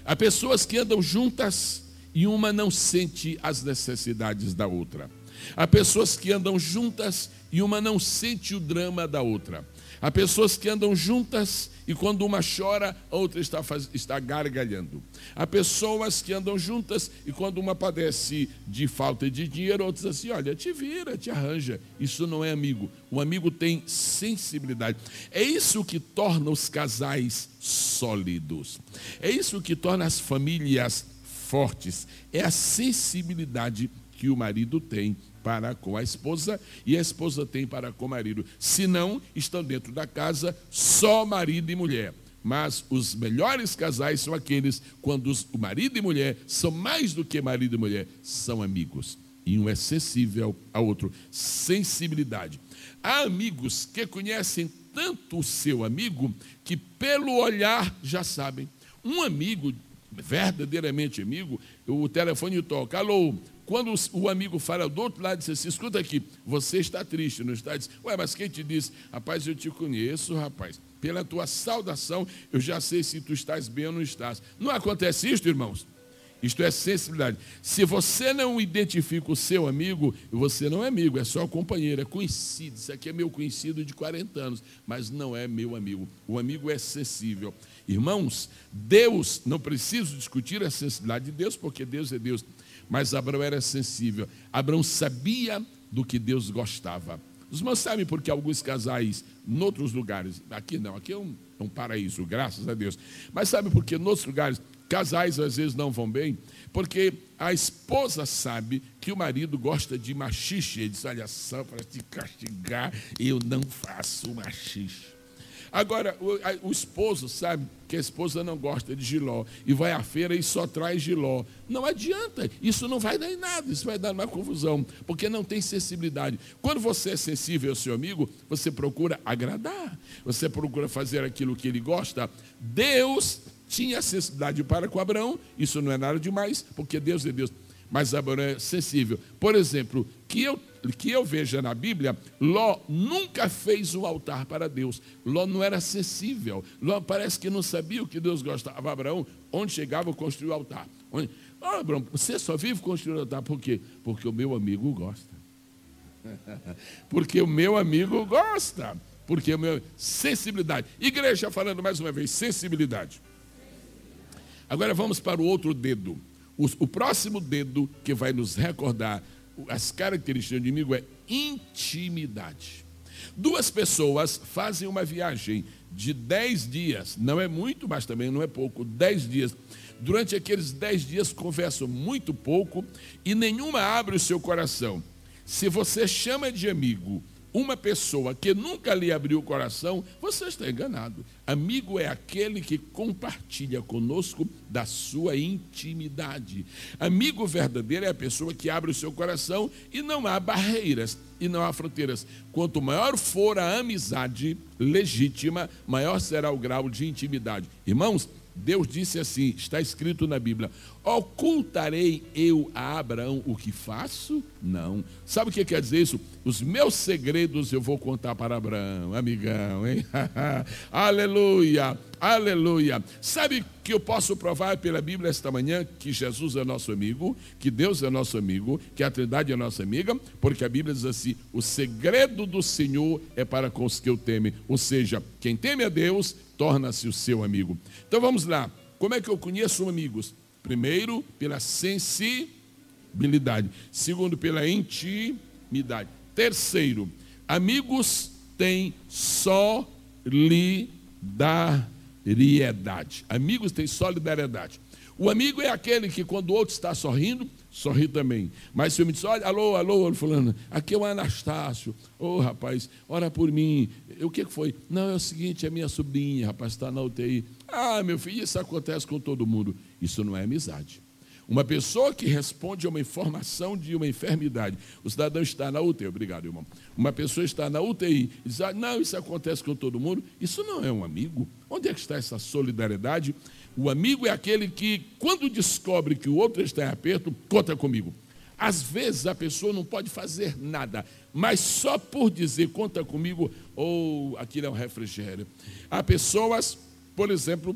Há pessoas que andam juntas e uma não sente as necessidades da outra. Há pessoas que andam juntas e uma não sente o drama da outra. Há pessoas que andam juntas e quando uma chora, a outra está gargalhando. Há pessoas que andam juntas e quando uma padece de falta de dinheiro, a outra diz assim, olha, te vira, te arranja. Isso não é amigo. O amigo tem sensibilidade. É isso que torna os casais sólidos. É isso que torna as famílias fortes. É a sensibilidade que o marido tem para com a esposa e a esposa tem para com o marido. Se não, estão dentro da casa só marido e mulher. Mas os melhores casais são aqueles quando o marido e mulher são mais do que marido e mulher, são amigos. E um é sensível ao outro. Sensibilidade. Há amigos que conhecem tanto o seu amigo que pelo olhar já sabem. Um amigo, verdadeiramente amigo, o telefone toca, alô. Quando o amigo fala do outro lado, diz assim, escuta aqui, você está triste, não está? Diz, ué, mas quem te disse? Rapaz, eu te conheço, rapaz. Pela tua saudação, eu já sei se tu estás bem ou não estás. Não acontece isto, irmãos? Isto é sensibilidade. Se você não identifica o seu amigo, você não é amigo, é só companheiro, é conhecido. Isso aqui é meu conhecido de 40 anos, mas não é meu amigo. O amigo é sensível. Irmãos, Deus, não preciso discutir a sensibilidade de Deus, porque Deus é Deus. Mas Abraão era sensível. Abraão sabia do que Deus gostava. Os irmãos sabem porque alguns casais, em outros lugares, aqui não, aqui é um paraíso, graças a Deus. Mas sabe por que em outros lugares, casais às vezes não vão bem, porque a esposa sabe que o marido gosta de machixe. Ele diz, olha só, para te castigar, eu não faço machixe. Agora, o esposo sabe que a esposa não gosta de jiló e vai à feira e só traz jiló. Não adianta, isso não vai dar em nada, isso vai dar uma confusão, porque não tem sensibilidade. Quando você é sensível ao seu amigo, você procura agradar, você procura fazer aquilo que ele gosta. Deus tinha sensibilidade para com Abraão, isso não é nada demais, porque Deus é Deus. Mas Abraão é sensível. Por exemplo, que eu veja na Bíblia, Ló nunca fez um altar para Deus. Ló não era sensível. Ló parece que não sabia o que Deus gostava. Abraão, onde chegava, construiu o altar. Abraão, você só vive construindo altar. Por quê? Porque o meu amigo gosta. Porque o meu amigo gosta. Porque o meu... Sensibilidade. Igreja, falando mais uma vez, sensibilidade. Agora vamos para o outro dedo. O próximo dedo que vai nos recordar as características do inimigo é intimidade. Duas pessoas fazem uma viagem de 10 dias, não é muito, mas também não é pouco, 10 dias. Durante aqueles 10 dias conversam muito pouco e nenhuma abre o seu coração. Se você chama de amigo uma pessoa que nunca lhe abriu o coração, você está enganado. Amigo é aquele que compartilha conosco da sua intimidade. Amigo verdadeiro é a pessoa que abre o seu coração e não há barreiras e não há fronteiras. Quanto maior for a amizade legítima, maior será o grau de intimidade. Irmãos, Deus disse assim, está escrito na Bíblia: ocultarei eu a Abraão o que faço? Não. Sabe o que quer dizer isso? Os meus segredos eu vou contar para Abraão, amigão, hein? Aleluia, aleluia. Sabe que eu posso provar pela Bíblia esta manhã que Jesus é nosso amigo, que Deus é nosso amigo, que a Trindade é nossa amiga, porque a Bíblia diz assim: o segredo do Senhor é para com os que o temem. Ou seja, quem teme a Deus torna-se o seu amigo. Então vamos lá. Como é que eu conheço amigos? Primeiro, pela sensibilidade. Segundo, pela intimidade. Terceiro, amigos têm solidariedade. Amigos têm solidariedade. O amigo é aquele que quando o outro está sorrindo, sorri também. Mas se eu me diz, olha, alô, fulano, aqui é o Anastácio. Ô, rapaz, ora por mim. O que foi? Não, é o seguinte, é minha sobrinha, rapaz, está na UTI. Ah, meu filho, isso acontece com todo mundo. Isso não é amizade. Uma pessoa que responde a uma informação de uma enfermidade. O cidadão está na UTI, obrigado, irmão. Uma pessoa está na UTI e diz, não, isso acontece com todo mundo. Isso não é um amigo. Onde é que está essa solidariedade? O amigo é aquele que, quando descobre que o outro está em aperto, conta comigo. Às vezes a pessoa não pode fazer nada, mas só por dizer conta comigo, ou aquilo é um refrigério. Há pessoas, por exemplo,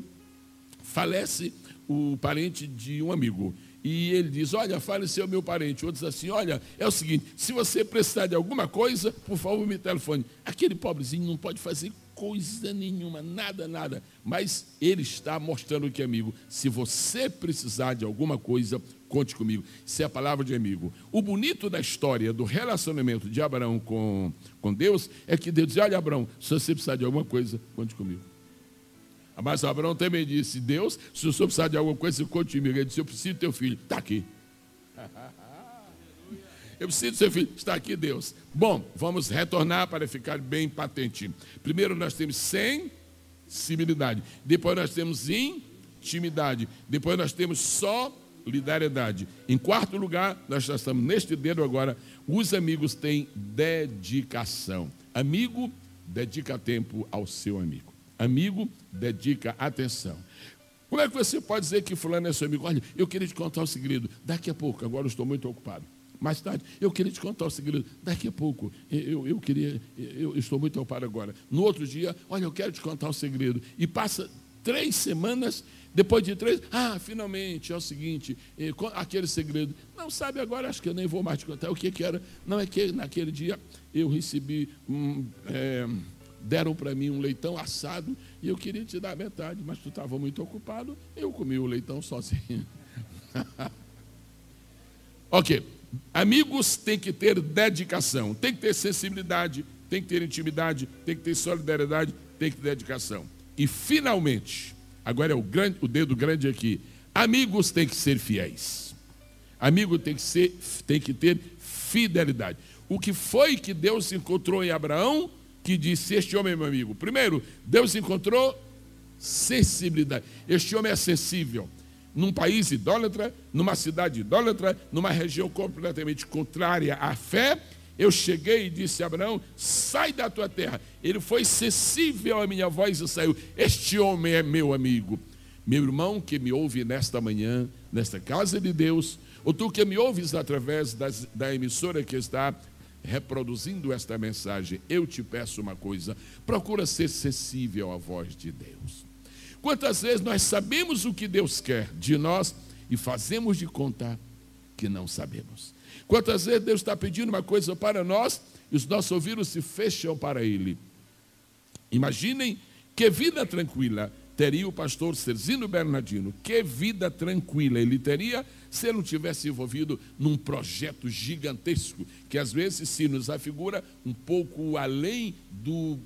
falece o parente de um amigo, e ele diz, olha, faleceu meu parente. Outro diz assim, olha, é o seguinte, se você precisar de alguma coisa, por favor me telefone. Aquele pobrezinho não pode fazer coisa nenhuma, nada, mas ele está mostrando que é amigo. Se você precisar de alguma coisa, conte comigo. Isso é a palavra de amigo. O bonito da história do relacionamento de Abraão com Deus é que Deus diz, olha, Abraão, se você precisar de alguma coisa, conte comigo. Mas Abraão também disse, Deus, se o senhor precisar de alguma coisa, conte comigo. Ele disse, eu preciso do teu filho, está aqui. Eu preciso do seu filho, está aqui Deus. Bom, vamos retornar para ficar bem patente. Primeiro nós temos sensibilidade, depois nós temos intimidade, depois nós temos solidariedade. Em quarto lugar, nós já estamos neste dedo agora, os amigos têm dedicação. Amigo dedica tempo ao seu amigo. Amigo dedica atenção. Como é que você pode dizer que fulano é seu amigo? Olha, eu queria te contar o segredo. Daqui a pouco, agora eu estou muito ocupado. Mais tarde, eu queria te contar o segredo. Daqui a pouco, eu estou muito ocupado agora. No outro dia, olha, eu quero te contar o segredo. E passa 3 semanas, depois de 3, finalmente, é o seguinte, aquele segredo. Não, sabe, agora acho que eu nem vou mais te contar o que era. Não, é que naquele dia eu recebi, deram para mim um leitão assado e eu queria te dar metade, mas tu estava muito ocupado, eu comi o leitão sozinho. Ok. Amigos têm que ter dedicação, tem que ter sensibilidade, tem que ter intimidade, tem que ter solidariedade, tem que ter dedicação. E finalmente, agora é o dedo grande aqui, Amigos têm que ser fiéis. Amigo tem que ter fidelidade. O que foi que Deus encontrou em Abraão que disse: este homem é meu amigo? Primeiro, Deus encontrou sensibilidade. Este homem é acessível. Num país idólatra, numa cidade idólatra, numa região completamente contrária à fé, eu cheguei e disse a Abraão: sai da tua terra. Ele foi sensível à minha voz e saiu. Este homem é meu amigo. Meu irmão que me ouve nesta manhã, nesta casa de Deus, ou tu que me ouves através da emissora que está reproduzindo esta mensagem, eu te peço uma coisa: procura ser sensível à voz de Deus. Quantas vezes nós sabemos o que Deus quer de nós e fazemos de conta que não sabemos? Quantas vezes Deus está pedindo uma coisa para nós e os nossos ouvidos se fecham para Ele? Imaginem que vida tranquila teria o pastor Cerzino Bernardino. Que vida tranquila ele teria se ele não tivesse envolvido num projeto gigantesco, que às vezes se nos afigura um pouco além do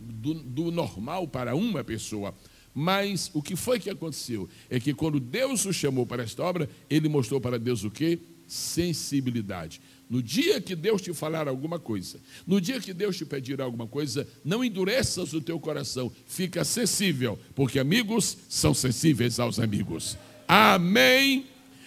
normal para uma pessoa. Mas o que foi que aconteceu? É que quando Deus o chamou para esta obra, ele mostrou para Deus o quê? Sensibilidade. No dia que Deus te falar alguma coisa, no dia que Deus te pedir alguma coisa, não endureças o teu coração, fica sensível, porque amigos são sensíveis aos amigos. Amém?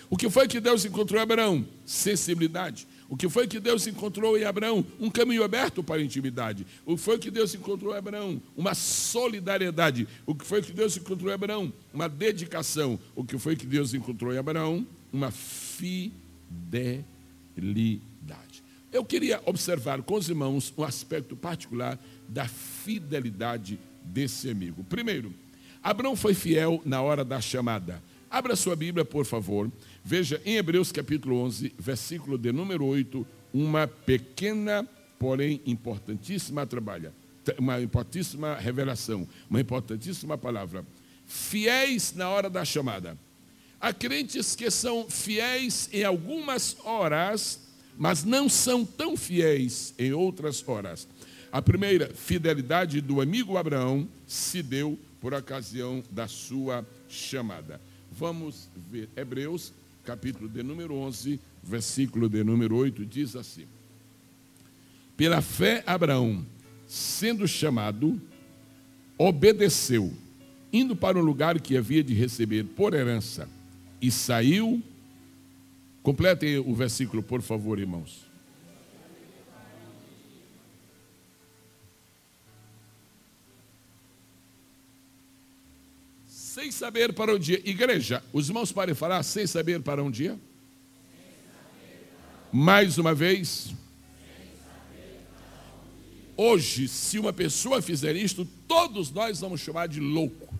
O que foi que Deus encontrou em Abraão? Sensibilidade. O que foi que Deus encontrou em Abraão? Um caminho aberto para a intimidade. O que foi que Deus encontrou em Abraão? Uma solidariedade. O que foi que Deus encontrou em Abraão? Uma dedicação. O que foi que Deus encontrou em Abraão? Uma fidelidade. Eu queria observar com os irmãos um aspecto particular da fidelidade desse amigo. Primeiro, Abraão foi fiel na hora da chamada. Abra sua Bíblia, por favor. Veja em Hebreus capítulo 11, versículo de número 8, uma pequena, porém importantíssima uma importantíssima revelação, uma importantíssima palavra. Fiéis na hora da chamada. Há crentes que são fiéis em algumas horas, mas não são tão fiéis em outras horas. A primeira, fidelidade do amigo Abraão, se deu por ocasião da sua chamada. Vamos ver Hebreus, capítulo de número 11, versículo de número 8, diz assim: pela fé Abraão, sendo chamado, obedeceu, indo para o lugar que havia de receber por herança, e saiu. Completem o versículo, por favor, irmãos. Sem saber para onde dia. Igreja, os irmãos podem falar sem saber para onde dia? Mais uma vez. Hoje, se uma pessoa fizer isto, todos nós vamos chamar de louco.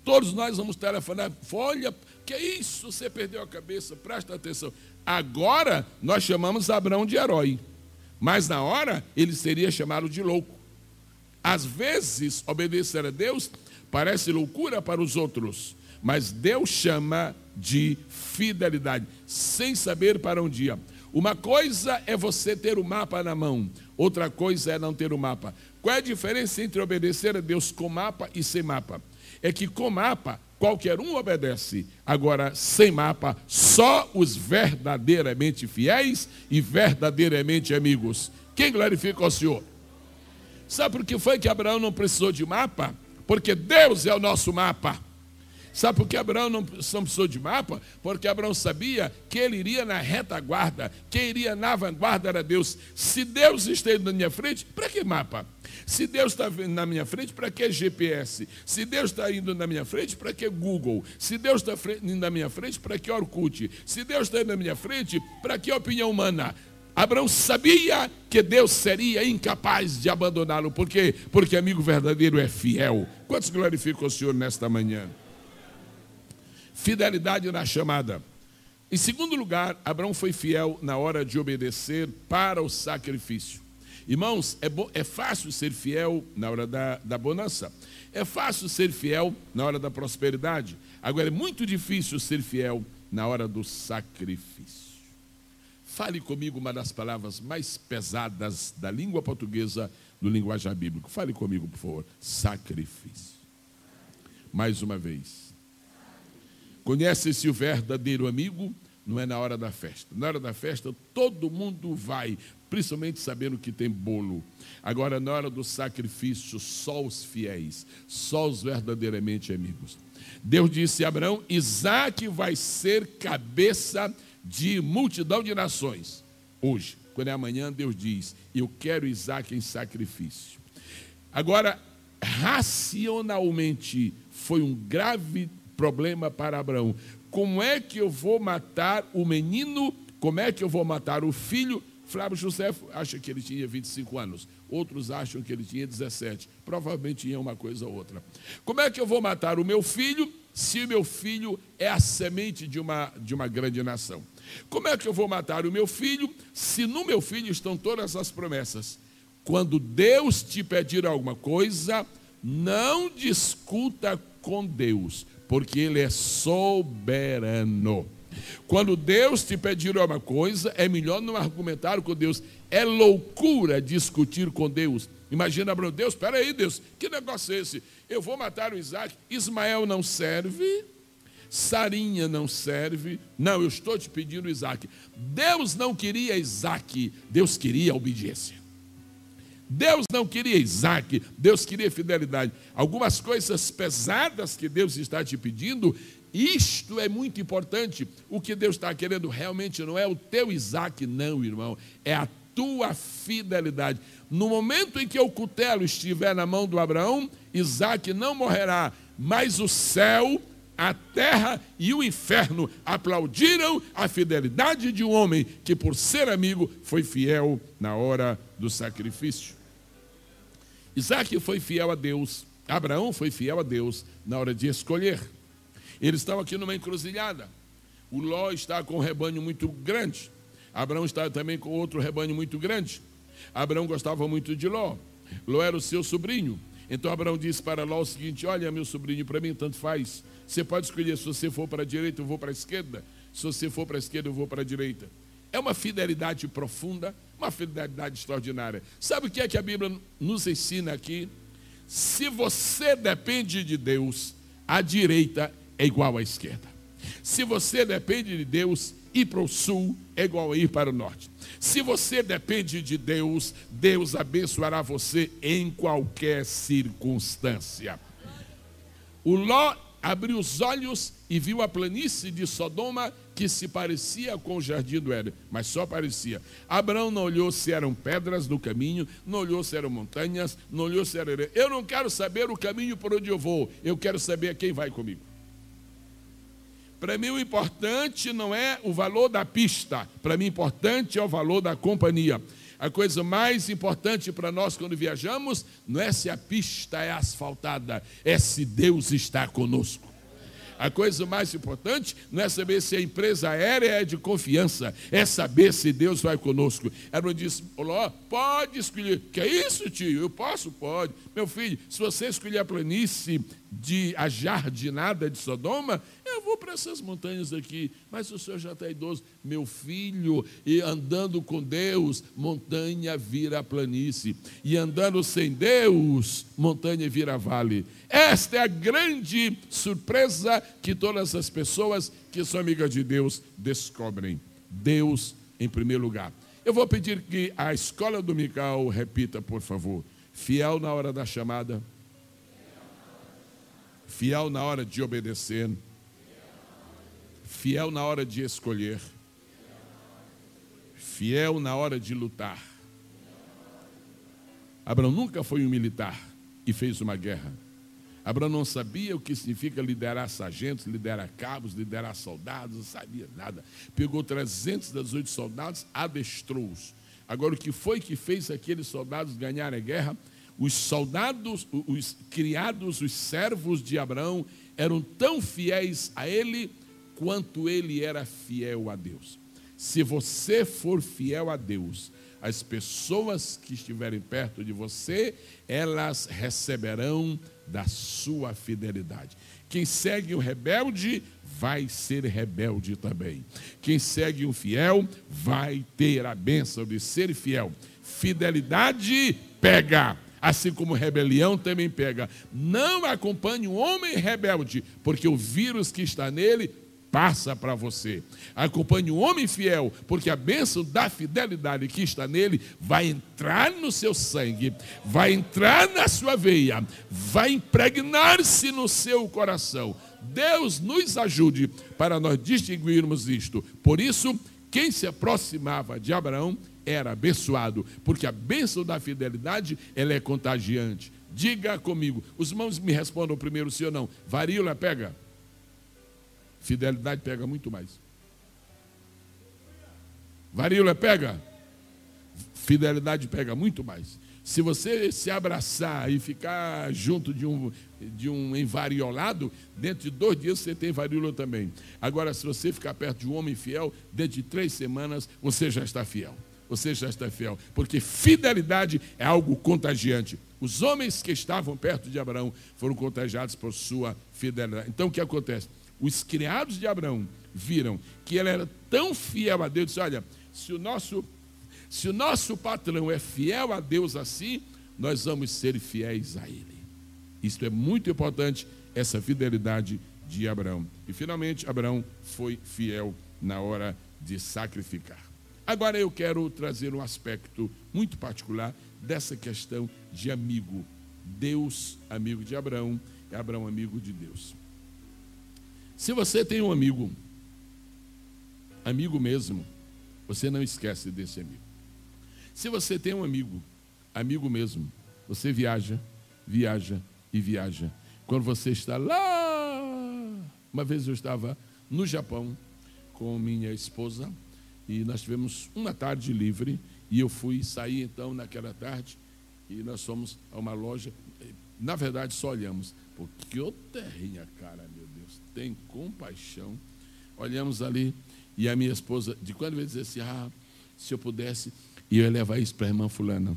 Todos nós vamos telefonar: olha, que é isso? Você perdeu a cabeça, presta atenção. Agora, nós chamamos Abraão de herói. Mas na hora, ele seria chamado de louco. Às vezes, obedecer a Deus parece loucura para os outros, mas Deus chama de fidelidade, sem saber para onde ir. Uma coisa é você ter o mapa na mão, outra coisa é não ter o mapa. Qual é a diferença entre obedecer a Deus com mapa e sem mapa? É que com mapa, qualquer um obedece. Agora, sem mapa, só os verdadeiramente fiéis e verdadeiramente amigos. Quem glorifica ao Senhor? Sabe por que foi que Abraão não precisou de mapa? Porque Deus é o nosso mapa. Sabe por que Abraão não precisou de mapa? Porque Abraão sabia que ele iria na retaguarda, quem iria na vanguarda era Deus. Se Deus está indo na minha frente, para que mapa? Se Deus está vindo na minha frente, para que GPS? Se Deus está indo na minha frente, para que Google? Se Deus está indo na minha frente, para que Orkut? Se Deus está indo na minha frente, para que opinião humana? Abraão sabia que Deus seria incapaz de abandoná-lo. Por quê? Porque amigo verdadeiro é fiel. Quantos glorificam o Senhor nesta manhã? Fidelidade na chamada. Em segundo lugar, Abraão foi fiel na hora de obedecer para o sacrifício. Irmãos, é fácil ser fiel na hora da bonança. É fácil ser fiel na hora da prosperidade. Agora, é muito difícil ser fiel na hora do sacrifício. Fale comigo uma das palavras mais pesadas da língua portuguesa, do linguajar bíblico. Fale comigo, por favor. Sacrifício. Mais uma vez. Conhece-se o verdadeiro amigo, não é na hora da festa. Na hora da festa, todo mundo vai, principalmente sabendo que tem bolo. Agora, na hora do sacrifício, só os fiéis, só os verdadeiramente amigos. Deus disse a Abraão: Isaque vai ser cabeça de multidão de nações. Hoje, quando é amanhã, Deus diz: eu quero Isaque em sacrifício. Agora, racionalmente, foi um grave problema para Abraão. Como é que eu vou matar o menino? Como é que eu vou matar o filho? Flávio José acha que ele tinha 25 anos. Outros acham que ele tinha 17. Provavelmente tinha uma coisa ou outra. Como é que eu vou matar o meu filho se o meu filho é a semente de uma grande nação? Como é que eu vou matar o meu filho se no meu filho estão todas as promessas? Quando Deus te pedir alguma coisa, não discuta com Deus, porque Ele é soberano. Quando Deus te pedir alguma coisa, é melhor não argumentar com Deus. É loucura discutir com Deus. Imagina, Abraão: Deus, espera aí, Deus, que negócio é esse? Eu vou matar o Isaque, Ismael não serve, Sarinha não serve. Não, eu estou te pedindo Isaque. Deus não queria Isaque, Deus queria obediência. Deus não queria Isaque, Deus queria fidelidade. Algumas coisas pesadas que Deus está te pedindo, isto é muito importante. O que Deus está querendo realmente não é o teu Isaque, não, irmão. É a tua fidelidade. No momento em que o cutelo estiver na mão do Abraão, Isaque não morrerá, mas o céu, a terra e o inferno aplaudiram a fidelidade de um homem que, por ser amigo, foi fiel na hora do sacrifício. Isaque foi fiel a Deus, Abraão foi fiel a Deus na hora de escolher. Eles estão aqui numa encruzilhada. O Ló está com um rebanho muito grande. Abraão está também com outro rebanho muito grande. Abraão gostava muito de Ló. Ló era o seu sobrinho. Então Abraão disse para Ló o seguinte: olha, meu sobrinho, para mim tanto faz. Você pode escolher, se você for para a direita, eu vou para a esquerda. Se você for para a esquerda, eu vou para a direita. É uma fidelidade profunda, uma fidelidade extraordinária. Sabe o que é que a Bíblia nos ensina aqui? Se você depende de Deus, a direita é igual à esquerda. Se você depende de Deus, ir para o sul é igual a ir para o norte. Se você depende de Deus, Deus abençoará você em qualquer circunstância. O Ló abriu os olhos e viu a planície de Sodoma, que se parecia com o jardim do Éden, mas só parecia. Abraão não olhou se eram pedras no caminho, não olhou se eram montanhas, não olhou se era... Eu não quero saber o caminho por onde eu vou, eu quero saber quem vai comigo. Para mim o importante não é o valor da pista, para mim o importante é o valor da companhia. A coisa mais importante para nós quando viajamos não é se a pista é asfaltada, é se Deus está conosco. A coisa mais importante não é saber se a empresa aérea é de confiança, é saber se Deus vai conosco. Ela disse: Ló, pode escolher. Que é isso, tio? Eu posso? Pode. Meu filho, se você escolher a planície de a jardinada de Sodoma, eu vou para essas montanhas aqui. Mas o senhor já está idoso. Meu filho, e andando com Deus, montanha vira planície. E andando sem Deus, montanha vira vale. Esta é a grande surpresa que todas as pessoas que são amigas de Deus descobrem. Deus em primeiro lugar. Eu vou pedir que a escola dominical repita, por favor. Fiel na hora da chamada. Fiel na hora de obedecer. Fiel na hora de escolher. Fiel na hora de lutar. Abraão nunca foi um militar e fez uma guerra. Abraão não sabia o que significa liderar sargentos, liderar cabos, liderar soldados, não sabia nada. Pegou 318 soldados, adestrou-os. Agora, o que foi que fez aqueles soldados ganharem a guerra? Os soldados, os criados, os servos de Abraão eram tão fiéis a ele quanto ele era fiel a Deus. Se você for fiel a Deus, as pessoas que estiverem perto de você, elas receberão da sua fidelidade. Quem segue um rebelde vai ser rebelde também. Quem segue um fiel vai ter a bênção de ser fiel. Fidelidade pega. Assim como rebelião também pega. Não acompanhe um homem rebelde, porque o vírus que está nele passa para você. Acompanhe um homem fiel, porque a bênção da fidelidade que está nele vai entrar no seu sangue, vai entrar na sua veia, vai impregnar-se no seu coração. Deus nos ajude para nós distinguirmos isto. Por isso, quem se aproximava de Abraão era abençoado, porque a bênção da fidelidade, ela é contagiante. Diga comigo, os irmãos me respondam primeiro sim ou não. Varíola pega? Fidelidade pega muito mais. Varíola pega? Fidelidade pega muito mais. Se você se abraçar e ficar junto de um envariolado, dentro de 2 dias você tem varíola também. Agora, se você ficar perto de um homem fiel, dentro de 3 semanas você já está fiel. Você já está fiel, porque fidelidade é algo contagiante. Os homens que estavam perto de Abraão foram contagiados por sua fidelidade. Então, o que acontece? Os criados de Abraão viram que ele era tão fiel a Deus, disse, olha, se o nosso patrão é fiel a Deus assim, nós vamos ser fiéis a ele. Isto é muito importante, essa fidelidade de Abraão. E finalmente Abraão foi fiel na hora de sacrificar. Agora eu quero trazer um aspecto muito particular dessa questão de amigo. Deus, amigo de Abraão, e Abraão, amigo de Deus. Se você tem um amigo mesmo, você não esquece desse amigo. Se você tem um amigo mesmo, você viaja e viaja. Quando você está lá, uma vez eu estava no Japão com minha esposa e nós tivemos uma tarde livre e eu saí então naquela tarde e nós fomos a uma loja. Na verdade só olhamos, porque ô terrinha, cara, meu Deus, tem compaixão. Olhamos ali e a minha esposa, de quando eu dizia assim, se eu pudesse, eu ia levar isso para a irmã fulana.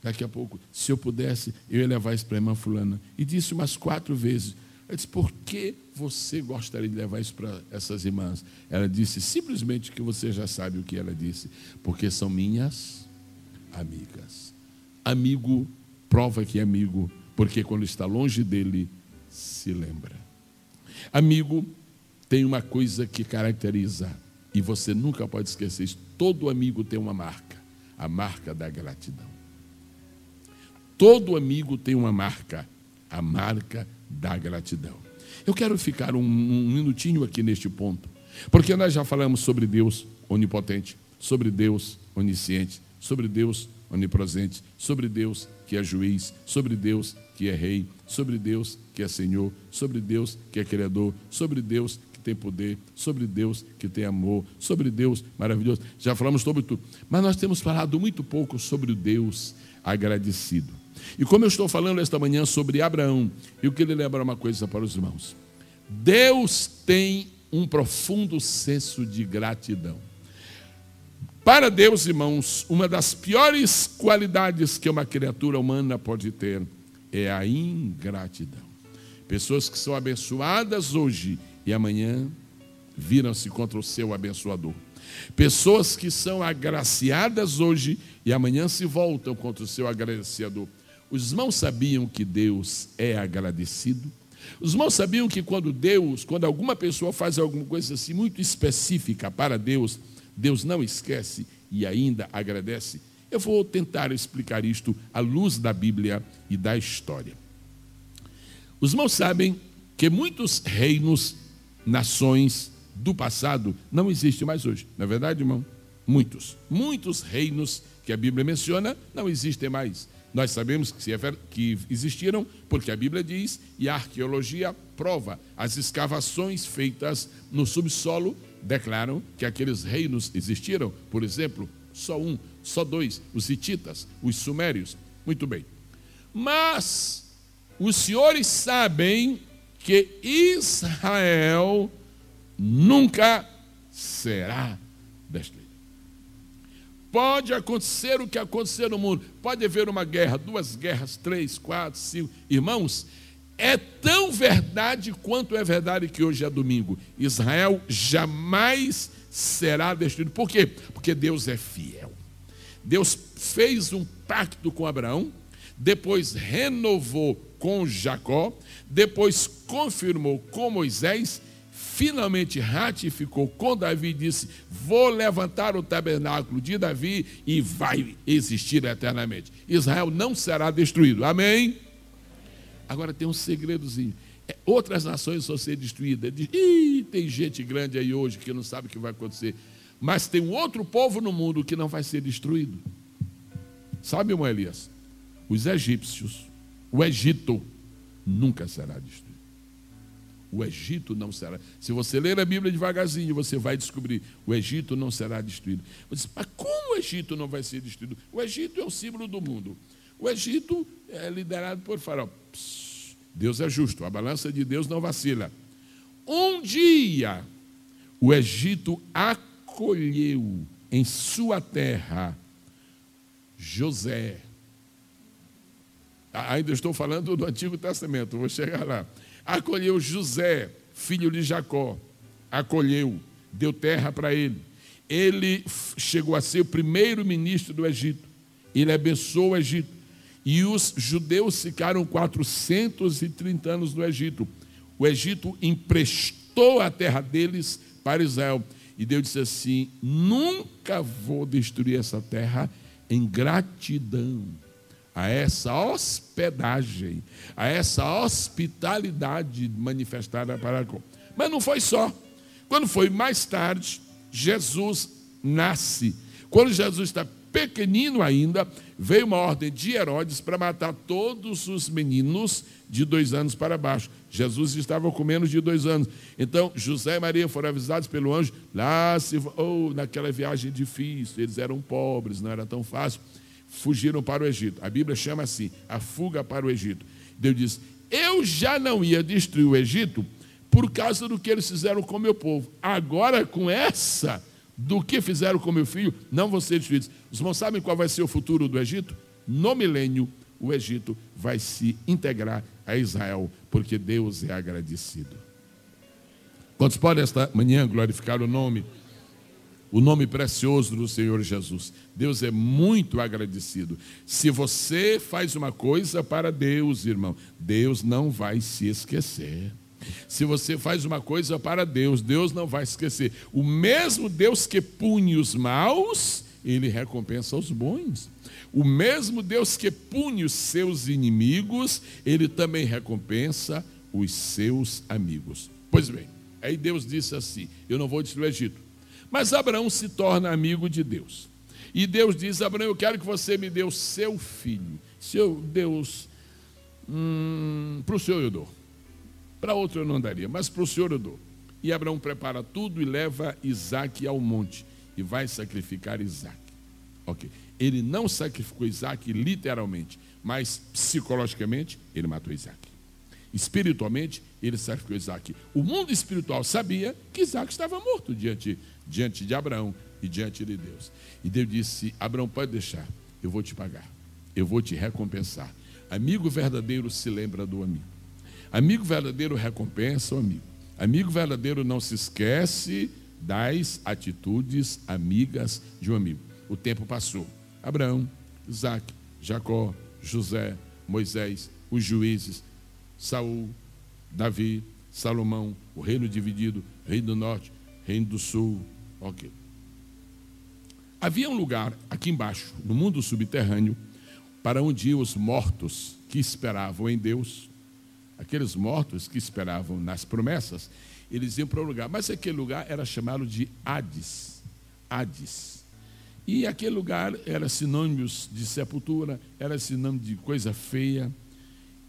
Daqui a pouco, se eu pudesse, eu ia levar isso para a irmã fulana. E disse umas 4 vezes. Eu disse, por que você gostaria de levar isso para essas irmãs? Ela disse, simplesmente que você já sabe o que ela disse. Porque são minhas amigas. Amigo prova que é amigo, porque quando está longe dele, se lembra. Amigo tem uma coisa que caracteriza, e você nunca pode esquecer isso. Todo amigo tem uma marca, a marca da gratidão. Todo amigo tem uma marca, a marca da gratidão. Eu quero ficar um minutinho aqui neste ponto, porque nós já falamos sobre Deus onipotente, sobre Deus onisciente, sobre Deus onipresente, sobre Deus que é juiz, sobre Deus que é rei, sobre Deus que é Senhor, sobre Deus que é criador, sobre Deus que tem poder, sobre Deus que tem amor, sobre Deus maravilhoso. Já falamos sobre tudo, mas nós temos falado muito pouco sobre o Deus agradecido. E como eu estou falando esta manhã sobre Abraão, eu queria lembrar uma coisa para os irmãos. Deus tem um profundo senso de gratidão. Para Deus, irmãos, uma das piores qualidades que uma criatura humana pode ter é a ingratidão. Pessoas que são abençoadas hoje e amanhã viram-se contra o seu abençoador. Pessoas que são agraciadas hoje e amanhã se voltam contra o seu agraciador. Os irmãos sabiam que Deus é agradecido? Os irmãos sabiam que quando alguma pessoa faz alguma coisa assim muito específica para Deus, Deus não esquece e ainda agradece? Eu vou tentar explicar isto à luz da Bíblia e da história. Os irmãos sabem que muitos reinos, nações do passado não existem mais hoje. Não é verdade, irmão? Muitos reinos que a Bíblia menciona não existem mais. Nós sabemos que existiram porque a Bíblia diz, e a arqueologia prova, as escavações feitas no subsolo declaram que aqueles reinos existiram. Por exemplo, só 2, os hititas, os sumérios. Muito bem. Mas os senhores sabem que Israel nunca será destruído. Pode acontecer o que acontecer no mundo. Pode haver uma guerra, 2 guerras, 3, 4, 5. Irmãos, é tão verdade quanto é verdade que hoje é domingo. Israel jamais será destruído. Por quê? Porque Deus é fiel. Deus fez um pacto com Abraão. depois renovou com Jacó, depois confirmou com Moisés, finalmente ratificou com Davi e disse: vou levantar o tabernáculo de Davi e vai existir eternamente. Israel não será destruído. Amém? Agora tem um segredozinho. Outras nações vão ser destruídas. Tem gente grande aí hoje que não sabe o que vai acontecer. Mas tem um outro povo no mundo que não vai ser destruído. Sabe, irmão Elias? Os egípcios, o Egito nunca será destruído. O Egito não será. Se você ler a Bíblia devagarzinho, você vai descobrir: o Egito não será destruído. Você diz: mas como o Egito não vai ser destruído? O Egito é o símbolo do mundo. O Egito é liderado por Faraó. Deus é justo, a balança de Deus não vacila. Um dia, o Egito acolheu em sua terra José. Ainda estou falando do Antigo Testamento, vou chegar lá. Acolheu José, filho de Jacó. Acolheu, deu terra para ele. Ele chegou a ser o primeiro ministro do Egito. Ele abençoou o Egito. E os judeus ficaram 430 anos no Egito. O Egito emprestou a terra deles para Israel. E Deus disse assim: nunca vou destruir essa terra em gratidão a essa hospedagem, a essa hospitalidade manifestada para Jacó. Mas não foi só. Quando foi mais tarde, Jesus nasce. Quando Jesus está pequenino ainda, veio uma ordem de Herodes para matar todos os meninos de 2 anos para baixo. Jesus estava com menos de 2 anos. Então, José e Maria foram avisados pelo anjo, naquela viagem difícil, eles eram pobres, não era tão fácil, fugiram para o Egito. A Bíblia chama assim, a fuga para o Egito. Deus diz: eu já não ia destruir o Egito por causa do que eles fizeram com o meu povo. Agora, com essa do que fizeram com meu filho, não vão ser destruídos. Os irmãos sabem qual vai ser o futuro do Egito? No milênio, o Egito vai se integrar a Israel, porque Deus é agradecido. Quantos podem esta manhã glorificar o nome precioso do Senhor Jesus? Deus é muito agradecido. Se você faz uma coisa para Deus, irmão, Deus não vai se esquecer. Se você faz uma coisa para Deus, Deus não vai esquecer. O mesmo Deus que pune os maus, Ele recompensa os bons. O mesmo Deus que pune os seus inimigos, Ele também recompensa os seus amigos. Pois bem, aí Deus disse assim: eu não vou destruir o Egito. Mas Abraão se torna amigo de Deus. E Deus diz: Abraão, eu quero que você me dê o seu filho. Deus, para o Senhor eu dou. Para outro eu não daria, mas para o Senhor eu dou. E Abraão prepara tudo e leva Isaque ao monte e vai sacrificar Isaque. Ok. Ele não sacrificou Isaque literalmente, mas psicologicamente ele matou Isaque. Espiritualmente ele sacrificou Isaque. O mundo espiritual sabia que Isaque estava morto diante de Abraão e diante de Deus. E Deus disse: Abraão, pode deixar, eu vou te pagar, eu vou te recompensar. Amigo verdadeiro se lembra do amigo. Amigo verdadeiro recompensa o amigo. Amigo verdadeiro não se esquece das atitudes amigas de um amigo. O tempo passou. Abraão, Isaque, Jacó, José, Moisés, os juízes, Saul, Davi, Salomão, o reino dividido, reino do norte, reino do sul. Ok. Havia um lugar aqui embaixo, no mundo subterrâneo, para onde iam os mortos que esperavam em Deus. Aqueles mortos que esperavam nas promessas, eles iam para um lugar. Mas aquele lugar era chamado de Hades. Hades. E aquele lugar era sinônimo de sepultura, era sinônimo de coisa feia.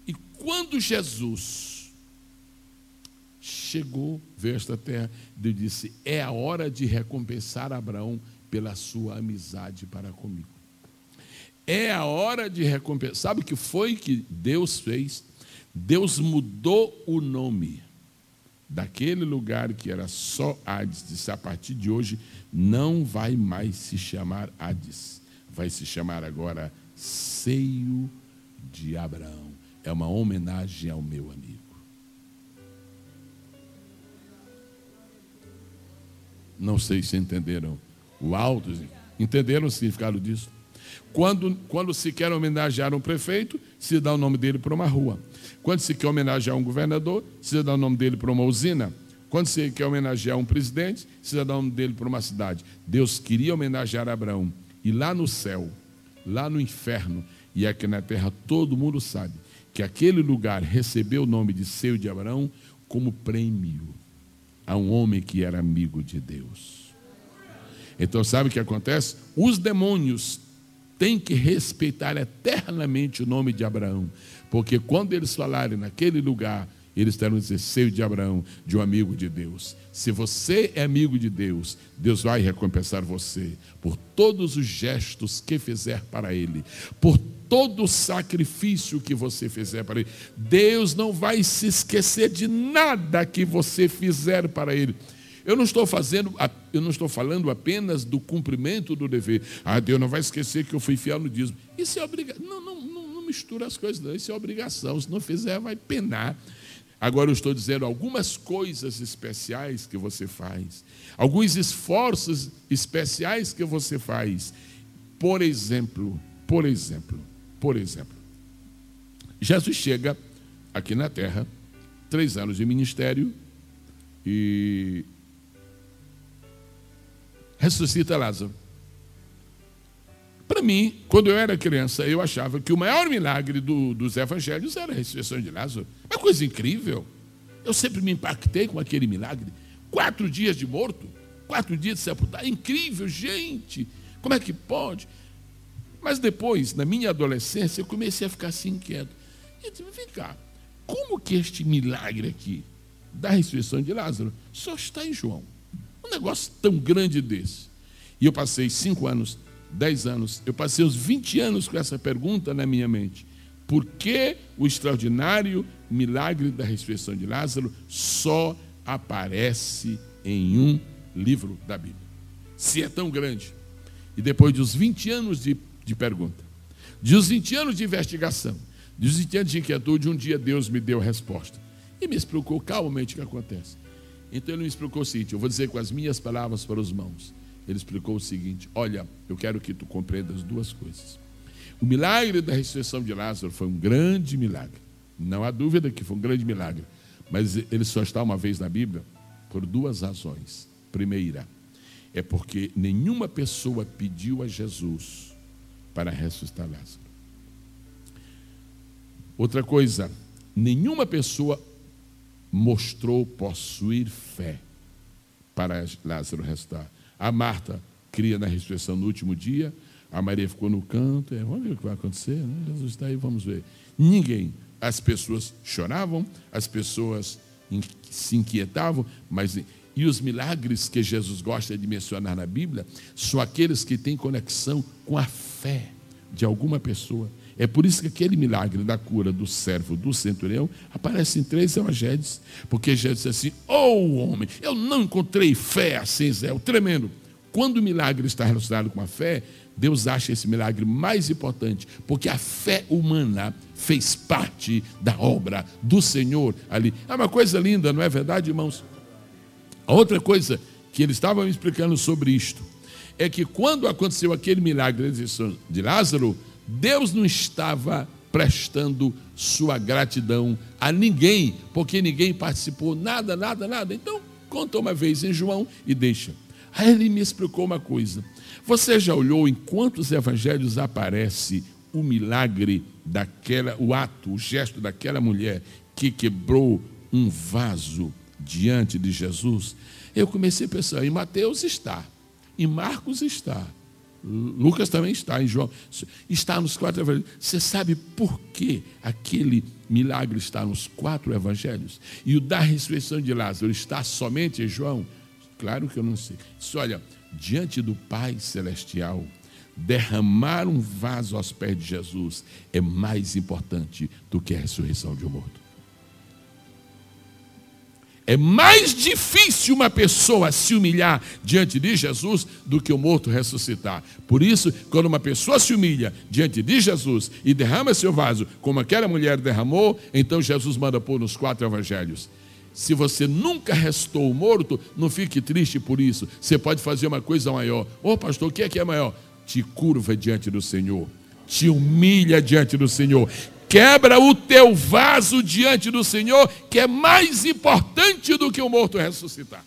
E quando Jesus chegou, veio a esta terra, Deus disse: é a hora de recompensar Abraão pela sua amizade para comigo. É a hora de recompensar. Sabe o que foi que Deus fez? Deus mudou o nome daquele lugar que era só Hades. Disse: a partir de hoje não vai mais se chamar Hades, vai se chamar agora Seio de Abraão. É uma homenagem ao meu amigo. Não sei se entenderam entenderam o significado disso? Quando se quer homenagear um prefeito, se dá o nome dele para uma rua. Quando se quer homenagear um governador, se dá o nome dele para uma usina. Quando se quer homenagear um presidente, se dá o nome dele para uma cidade. Deus queria homenagear Abraão. E lá no céu, lá no inferno e aqui na terra, todo mundo sabe que aquele lugar recebeu o nome de Seio de Abraão como prêmio a um homem que era amigo de Deus. Então sabe o que acontece? Os demônios têm que respeitar eternamente o nome de Abraão, porque quando eles falarem naquele lugar, eles terão dizer Seio de Abraão, de um amigo de Deus. Se você é amigo de Deus, Deus vai recompensar você por todos os gestos que fizer para Ele, por todo o sacrifício que você fizer para Ele. Deus não vai se esquecer de nada que você fizer para Ele. Eu não estou falando apenas do cumprimento do dever. Deus não vai esquecer que eu fui fiel no dízimo. Isso é obrigação. Não mistura as coisas, não. Isso é obrigação. Se não fizer, vai penar. Agora eu estou dizendo algumas coisas especiais que você faz, alguns esforços especiais que você faz. Por exemplo, Jesus chega aqui na terra, 3 anos de ministério, e ressuscita Lázaro. Para mim, quando eu era criança, eu achava que o maior milagre dos evangelhos era a ressurreição de Lázaro. Uma coisa incrível. Eu sempre me impactei com aquele milagre. 4 dias de morto, 4 dias de sepultado. Incrível, gente. Como é que pode? Mas depois, na minha adolescência, eu comecei a ficar assim inquieto. E eu disse, vem cá, como que este milagre aqui, da ressurreição de Lázaro, só está em João? Um negócio tão grande desse. E eu passei 5 anos, 10 anos, eu passei uns 20 anos com essa pergunta na minha mente. Por que o extraordinário milagre da ressurreição de Lázaro só aparece em um livro da Bíblia? Se é tão grande. E depois dos 20 anos de pergunta, dos 20 anos de investigação, dos 20 anos de inquietude, um dia Deus me deu a resposta. E me explicou calmamente o que acontece. Então ele me explicou o seguinte, eu vou dizer com as minhas palavras para os irmãos. Ele explicou o seguinte, olha, eu quero que tu compreendas 2 coisas. O milagre da ressurreição de Lázaro foi um grande milagre. Não há dúvida que foi um grande milagre. Mas ele só está uma vez na Bíblia por 2 razões. Primeira, é porque nenhuma pessoa pediu a Jesus para ressuscitar Lázaro. Outra coisa, nenhuma pessoa mostrou possuir fé para Lázaro ressuscitar. A Marta cria na ressurreição no último dia, a Maria ficou no canto, vamos ver o que vai acontecer, né? Jesus está aí, vamos ver. Ninguém, as pessoas choravam, as pessoas se inquietavam, e os milagres que Jesus gosta de mencionar na Bíblia são aqueles que têm conexão com a fé de alguma pessoa. É por isso que aquele milagre da cura do servo do centurião aparece em 3 evangelhos, porque Jesus disse assim, homem, eu não encontrei fé assim, Zé, tremendo. Quando o milagre está relacionado com a fé, Deus acha esse milagre mais importante, porque a fé humana fez parte da obra do Senhor ali. É uma coisa linda, não é verdade, irmãos? A outra coisa que ele estava me explicando sobre isto, é que quando aconteceu aquele milagre da ressurreição de Lázaro, Deus não estava prestando sua gratidão a ninguém, porque ninguém participou, nada. Então, conta uma vez em João e deixa. Aí ele me explicou uma coisa. Você já olhou em quantos evangelhos aparece o milagre o ato, o gesto daquela mulher que quebrou um vaso diante de Jesus? Eu comecei a pensar, em Mateus está, em Marcos está, Lucas também está, em João, está nos 4 evangelhos. Você sabe por que aquele milagre está nos 4 evangelhos? E o da ressurreição de Lázaro está somente em João? Claro que eu não sei. Isso, olha, diante do Pai Celestial, derramar um vaso aos pés de Jesus é mais importante do que a ressurreição de um morto. É mais difícil uma pessoa se humilhar diante de Jesus do que o morto ressuscitar. Por isso, quando uma pessoa se humilha diante de Jesus e derrama seu vaso, como aquela mulher derramou, então Jesus manda pôr nos 4 evangelhos. Se você nunca restou o morto, não fique triste por isso. Você pode fazer uma coisa maior. Pastor, o que é maior? te curva diante do Senhor, te humilha diante do Senhor, quebra o teu vaso diante do Senhor, que é mais importante do que o morto ressuscitar.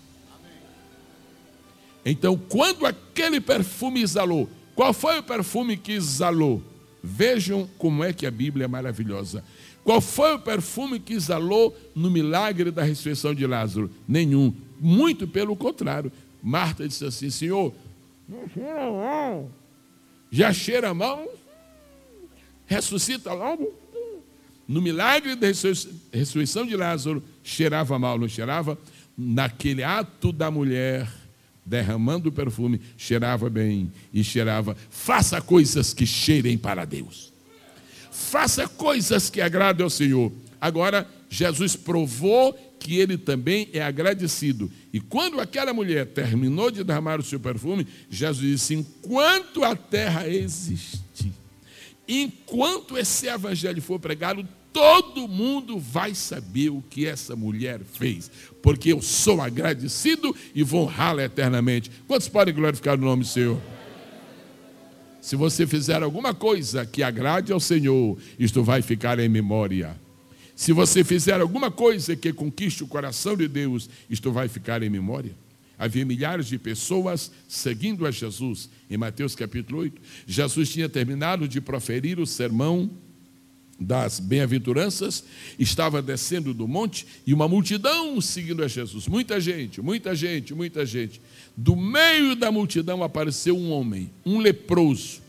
Então, quando aquele perfume exalou, qual foi o perfume que exalou? Vejam como é que a Bíblia é maravilhosa. Qual foi o perfume que exalou no milagre da ressurreição de Lázaro? Nenhum. Muito pelo contrário. Marta disse assim: Senhor, já cheira mal, ressuscita logo. No milagre da ressurreição de Lázaro, cheirava mal, não cheirava? Naquele ato da mulher, derramando o perfume, cheirava bem e cheirava. Faça coisas que cheirem para Deus. Faça coisas que agradem ao Senhor. Agora, Jesus provou que ele também é agradecido. E quando aquela mulher terminou de derramar o seu perfume, Jesus disse: enquanto a terra existir, enquanto esse evangelho for pregado, todo mundo vai saber o que essa mulher fez, porque eu sou agradecido e vou honrá-la eternamente. Quantos podem glorificar o nome do Senhor? Se você fizer alguma coisa que agrade ao Senhor, isto vai ficar em memória. Se você fizer alguma coisa que conquiste o coração de Deus, isto vai ficar em memória. Havia milhares de pessoas seguindo a Jesus. Em Mateus capítulo 8, Jesus tinha terminado de proferir o sermão das bem-aventuranças, estava descendo do monte e uma multidão seguindo a Jesus. Muita gente, muita gente, muita gente. Do meio da multidão apareceu um homem, um leproso,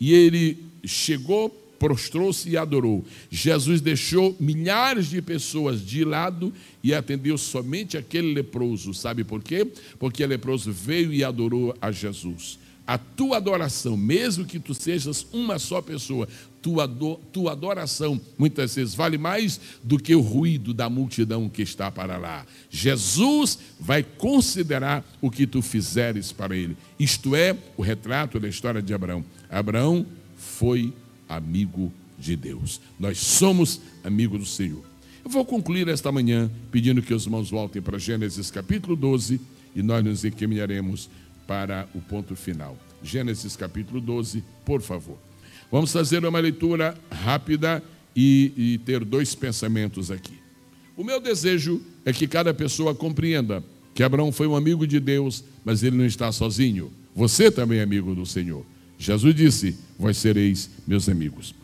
e ele chegou, prostrou-se e adorou. Jesus deixou milhares de pessoas de lado e atendeu somente aquele leproso. Sabe por quê? Porque o leproso veio e adorou a Jesus. A tua adoração, mesmo que tu sejas uma só pessoa, tua adoração muitas vezes vale mais do que o ruído da multidão que está para lá. Jesus vai considerar o que tu fizeres para ele. Isto é o retrato da história de Abraão. Abraão foi amigo de Deus. Nós somos amigos do Senhor. Eu vou concluir esta manhã pedindo que os irmãos voltem para Gênesis capítulo 12 e nós nos encaminharemos para o ponto final. Gênesis capítulo 12, por favor. Vamos fazer uma leitura rápida e ter dois pensamentos aqui. O meu desejo é que cada pessoa compreenda que Abraão foi um amigo de Deus, mas ele não está sozinho. Você também é amigo do Senhor. Jesus disse: vós sereis meus amigos.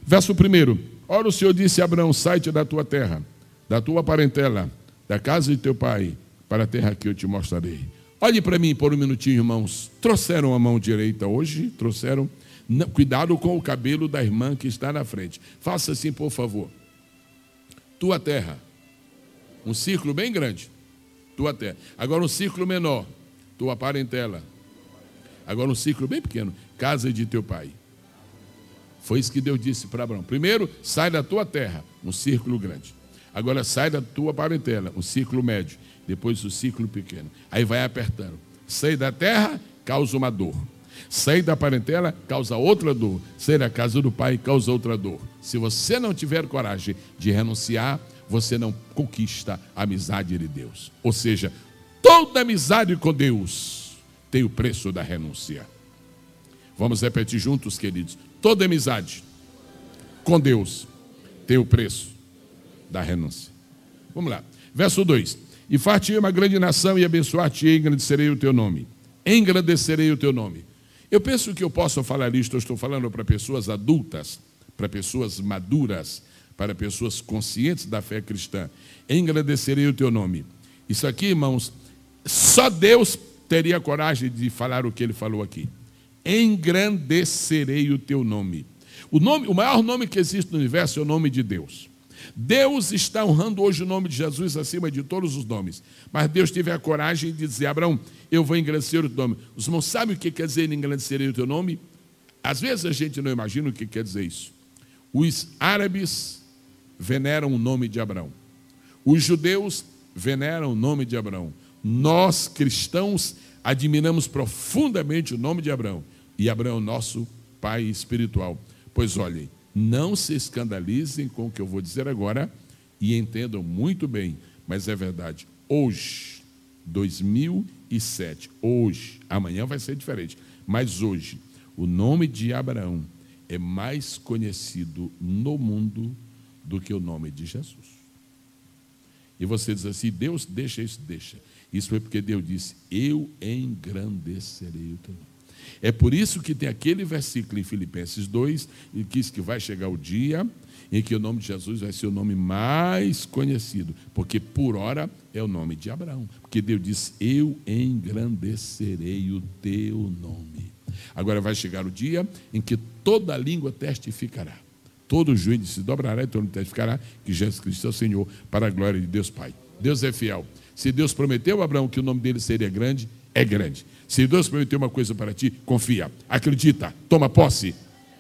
Verso 1. Ora, o Senhor disse a Abraão: sai-te da tua terra, da tua parentela, da casa de teu pai, para a terra que eu te mostrarei. Olhe para mim por um minutinho, irmãos. Trouxeram a mão direita hoje? Trouxeram? Não, cuidado com o cabelo da irmã que está na frente. Faça assim, por favor. Tua terra. Um círculo bem grande. Tua terra. Agora um círculo menor. Tua parentela. Agora um círculo bem pequeno. Casa de teu pai. Foi isso que Deus disse para Abraão. Primeiro, sai da tua terra. Um círculo grande. Agora sai da tua parentela. Um círculo médio. Depois o círculo pequeno. Aí vai apertando. Sair da terra causa uma dor. Sair da parentela causa outra dor. Sair da casa do pai causa outra dor. Se você não tiver coragem de renunciar, você não conquista a amizade de Deus. Ou seja, toda amizade com Deus tem o preço da renúncia. Vamos repetir juntos, queridos. Toda amizade com Deus tem o preço da renúncia. Vamos lá. Verso 2. E far-te-ei uma grande nação e abençoar-te-ei e engrandecerei o teu nome. Engrandecerei o teu nome. Eu penso que eu posso falar isto, eu estou falando para pessoas adultas, para pessoas maduras, para pessoas conscientes da fé cristã. Engrandecerei o teu nome. Isso aqui, irmãos, só Deus teria coragem de falar o que ele falou aqui. Engrandecerei o teu nome. O maior nome que existe no universo é o nome de Deus. Deus está honrando hoje o nome de Jesus acima de todos os nomes. Mas Deus teve a coragem de dizer: Abraão, eu vou engrandecer o teu nome. Os irmãos sabem o que quer dizer engrandecerei o teu nome? Às vezes a gente não imagina o que quer dizer isso. Os árabes veneram o nome de Abraão. Os judeus veneram o nome de Abraão. Nós, cristãos, admiramos profundamente o nome de Abraão. E Abraão é o nosso pai espiritual. Pois olhem, não se escandalizem com o que eu vou dizer agora e entendam muito bem, mas é verdade. Hoje, 2007, hoje, amanhã vai ser diferente, mas hoje, o nome de Abraão é mais conhecido no mundo do que o nome de Jesus. E você diz assim, Deus deixa isso, deixa. Isso foi porque Deus disse, eu engrandecerei o teu nome. É por isso que tem aquele versículo em Filipenses 2, e diz que vai chegar o dia em que o nome de Jesus vai ser o nome mais conhecido, porque por hora é o nome de Abraão, porque Deus disse, eu engrandecerei o teu nome. Agora vai chegar o dia em que toda língua testificará, todo joelho se dobrará e todo mundo testificará que Jesus Cristo é o Senhor, para a glória de Deus Pai. Deus é fiel. Se Deus prometeu a Abraão que o nome dele seria grande, é grande. Se Deus prometeu uma coisa para ti, confia, acredita, toma posse,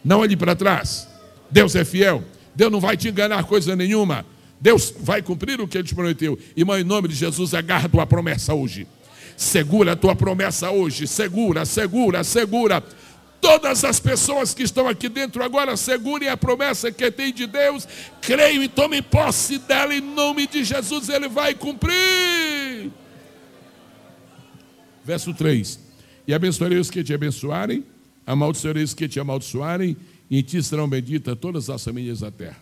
não olhe para trás. Deus é fiel, Deus não vai te enganar coisa nenhuma, Deus vai cumprir o que Ele te prometeu. Irmão, em nome de Jesus, agarra a tua promessa hoje, segura a tua promessa hoje, segura, segura, segura. Todas as pessoas que estão aqui dentro agora, segurem a promessa que tem de Deus, creiam e tomem posse dela em nome de Jesus, Ele vai cumprir. Verso 3, e abençoarei os que te abençoarem, amaldiçoarei os que te amaldiçoarem, e em ti serão benditas todas as famílias da terra.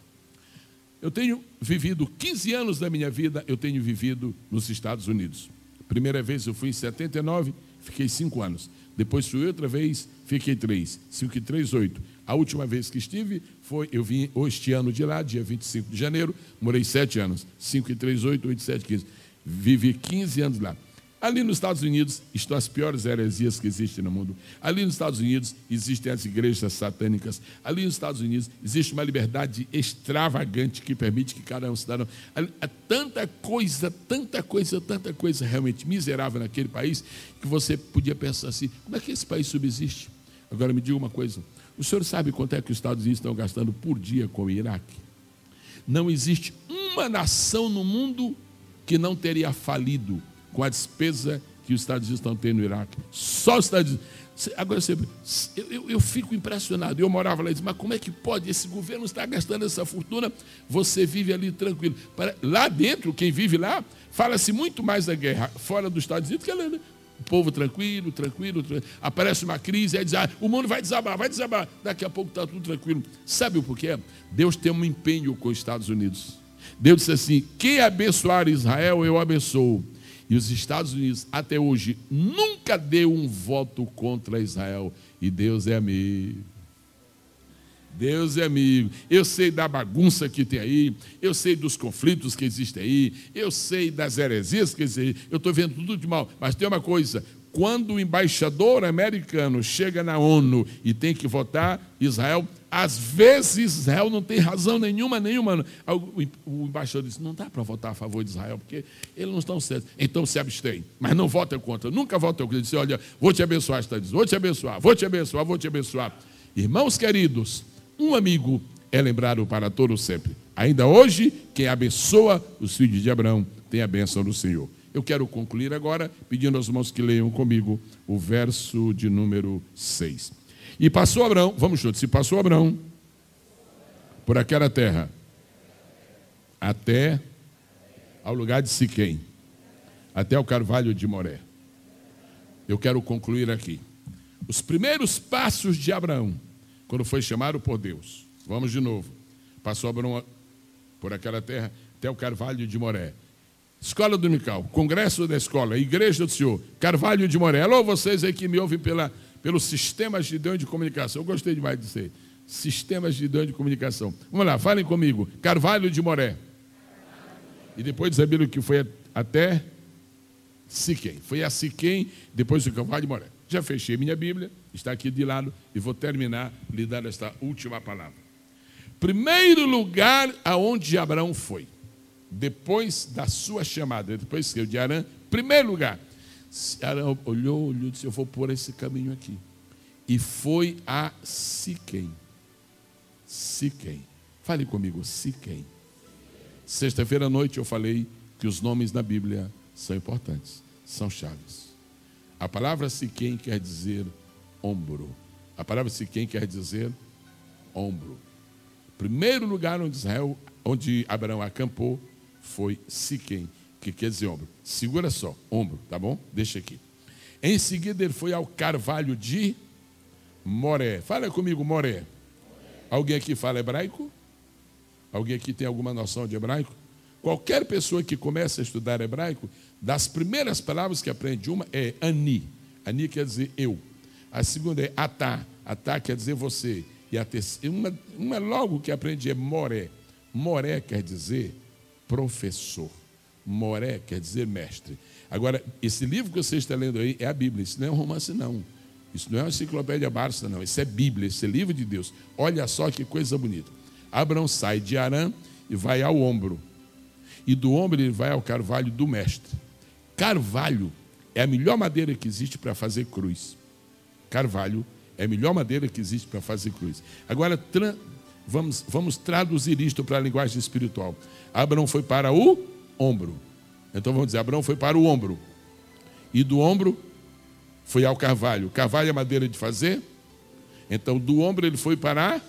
Eu tenho vivido 15 anos da minha vida, eu tenho vivido nos Estados Unidos. Primeira vez eu fui em 79, fiquei 5 anos. Depois fui outra vez, fiquei 3. 5 e 3, 8. A última vez que estive, eu vim este ano de lá, dia 25 de janeiro, morei 7 anos. 5 e 3, 8, 8, 7, 15. Vivi 15 anos lá. Ali nos Estados Unidos estão as piores heresias que existem no mundo. Ali nos Estados Unidos existem as igrejas satânicas. Ali nos Estados Unidos existe uma liberdade extravagante que permite que cada um cidadão... Há tanta coisa realmente miserável naquele país que você podia pensar assim, como é que esse país subsiste? Agora me diga uma coisa, o senhor sabe quanto é que os Estados Unidos estão gastando por dia com o Iraque? Não existe uma nação no mundo que não teria falido com a despesa que os Estados Unidos estão tendo no Iraque. Só os Estados Unidos. Agora, eu fico impressionado. Eu morava lá e disse, mas como é que pode? Esse governo está gastando essa fortuna, você vive ali tranquilo. Lá dentro, quem vive lá, fala-se muito mais da guerra fora dos Estados Unidos que lá, né? O povo tranquilo. Aparece uma crise, aí diz, o mundo vai desabar. Daqui a pouco está tudo tranquilo. Sabe o porquê? Deus tem um empenho com os Estados Unidos. Deus disse assim, quem abençoar Israel, eu abençoo. E os Estados Unidos, até hoje, nunca deu um voto contra Israel. E Deus é amigo. Deus é amigo. Eu sei da bagunça que tem aí. Eu sei dos conflitos que existem aí. Eu sei das heresias que existem aí. Eu estou vendo tudo de mal. Mas tem uma coisa. Quando o embaixador americano chega na ONU e tem que votar Israel, às vezes Israel não tem razão nenhuma. O embaixador diz, não dá para votar a favor de Israel, porque eles não estão certos. Então se abstém, mas não vota contra. Nunca vota contra. Ele diz, olha, vou te abençoar, está dizendo, vou te abençoar. Irmãos queridos, um amigo é lembrado para todo sempre. Ainda hoje, quem abençoa os filhos de Abraão tem a bênção do Senhor. Eu quero concluir agora, pedindo aos irmãos que leiam comigo o verso de número 6. E passou Abraão, vamos juntos, se passou Abraão por aquela terra, até ao lugar de Siquém, até o carvalho de Moré. Eu quero concluir aqui. Os primeiros passos de Abraão, quando foi chamado por Deus. Vamos de novo. Passou Abraão por aquela terra, até o carvalho de Moré. Escola dominical, congresso da escola, igreja do Senhor, Carvalho de Moré. Alô, vocês aí que me ouvem pelos sistemas de Deus de comunicação. Eu gostei demais de dizer. Sistemas de Deus de comunicação. Vamos lá, falem comigo. Carvalho de Moré. E depois diz a Bíblia que foi até Siquém. Foi a Siquém, depois do Carvalho de Moré. Já fechei minha Bíblia, está aqui de lado, e vou terminar lhe dando esta última palavra. Primeiro lugar aonde Abraão foi. Depois da sua chamada, depois que eu de Arã, primeiro lugar, Arã olhou, disse, eu vou por esse caminho aqui. E foi a Siquém. Siquém. Fale comigo, Siquém. Sexta-feira à noite eu falei que os nomes na Bíblia são importantes, são chaves. A palavra Siquém quer dizer ombro. A palavra Siquém quer dizer ombro. Primeiro lugar onde Abraão acampou, foi Siquém, que quer dizer ombro. Segura só, ombro, tá bom? Deixa aqui. Em seguida ele foi ao carvalho de Moré. Fala comigo, Moré. Alguém aqui fala hebraico? Alguém aqui tem alguma noção de hebraico? Qualquer pessoa que começa a estudar hebraico, das primeiras palavras que aprende, uma é ani. Ani quer dizer eu. A segunda é atá. Atá quer dizer você. E a terceira, uma logo que aprende é moré. Moré quer dizer professor. Moré quer dizer mestre. Agora, esse livro que você está lendo aí é a Bíblia. Isso não é um romance, não. Isso não é uma enciclopédia Barça, não. Isso é Bíblia, esse é livro de Deus. Olha só que coisa bonita. Abraão sai de Harã e vai ao ombro. E do ombro ele vai ao carvalho do mestre. Carvalho é a melhor madeira que existe para fazer cruz. Carvalho é a melhor madeira que existe para fazer cruz. Agora, vamos traduzir isto para a linguagem espiritual. Abraão foi para o ombro. Então vamos dizer, Abraão foi para o ombro. E do ombro foi ao carvalho. Carvalho é madeira de fazer. Então do ombro ele foi para a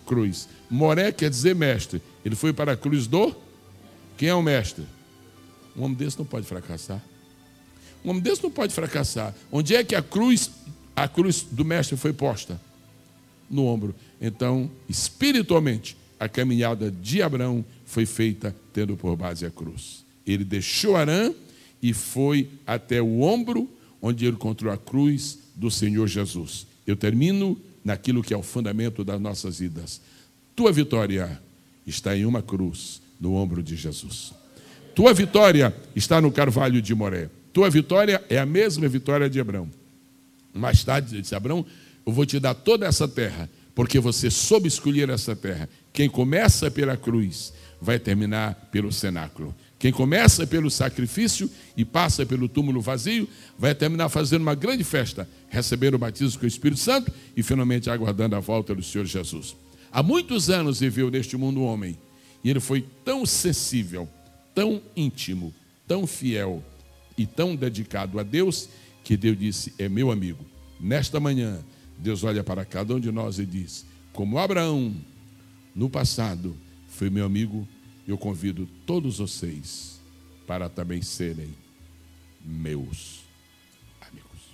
cruz. Moré quer dizer mestre. Ele foi para a cruz do... Quem é o mestre? Um homem desse não pode fracassar. Um homem desse não pode fracassar. Onde é que a cruz do mestre foi posta? No ombro. Então, espiritualmente, a caminhada de Abraão foi feita tendo por base a cruz. Ele deixou Harã e foi até o ombro, onde ele encontrou a cruz do Senhor Jesus. Eu termino naquilo que é o fundamento das nossas vidas. Tua vitória está em uma cruz, no ombro de Jesus. Tua vitória está no carvalho de Moré. Tua vitória é a mesma vitória de Abraão. Mais tarde, disse Abraão, eu vou te dar toda essa terra, porque você soube escolher essa terra. Quem começa pela cruz vai terminar pelo cenáculo. Quem começa pelo sacrifício e passa pelo túmulo vazio, vai terminar fazendo uma grande festa, recebendo o batismo com o Espírito Santo e finalmente aguardando a volta do Senhor Jesus. Há muitos anos viveu neste mundo um homem, e ele foi tão sensível, tão íntimo, tão fiel e tão dedicado a Deus, que Deus disse, é meu amigo. Nesta manhã, Deus olha para cada um de nós e diz, como Abraão, no passado, foi meu amigo, eu convido todos vocês para também serem meus amigos.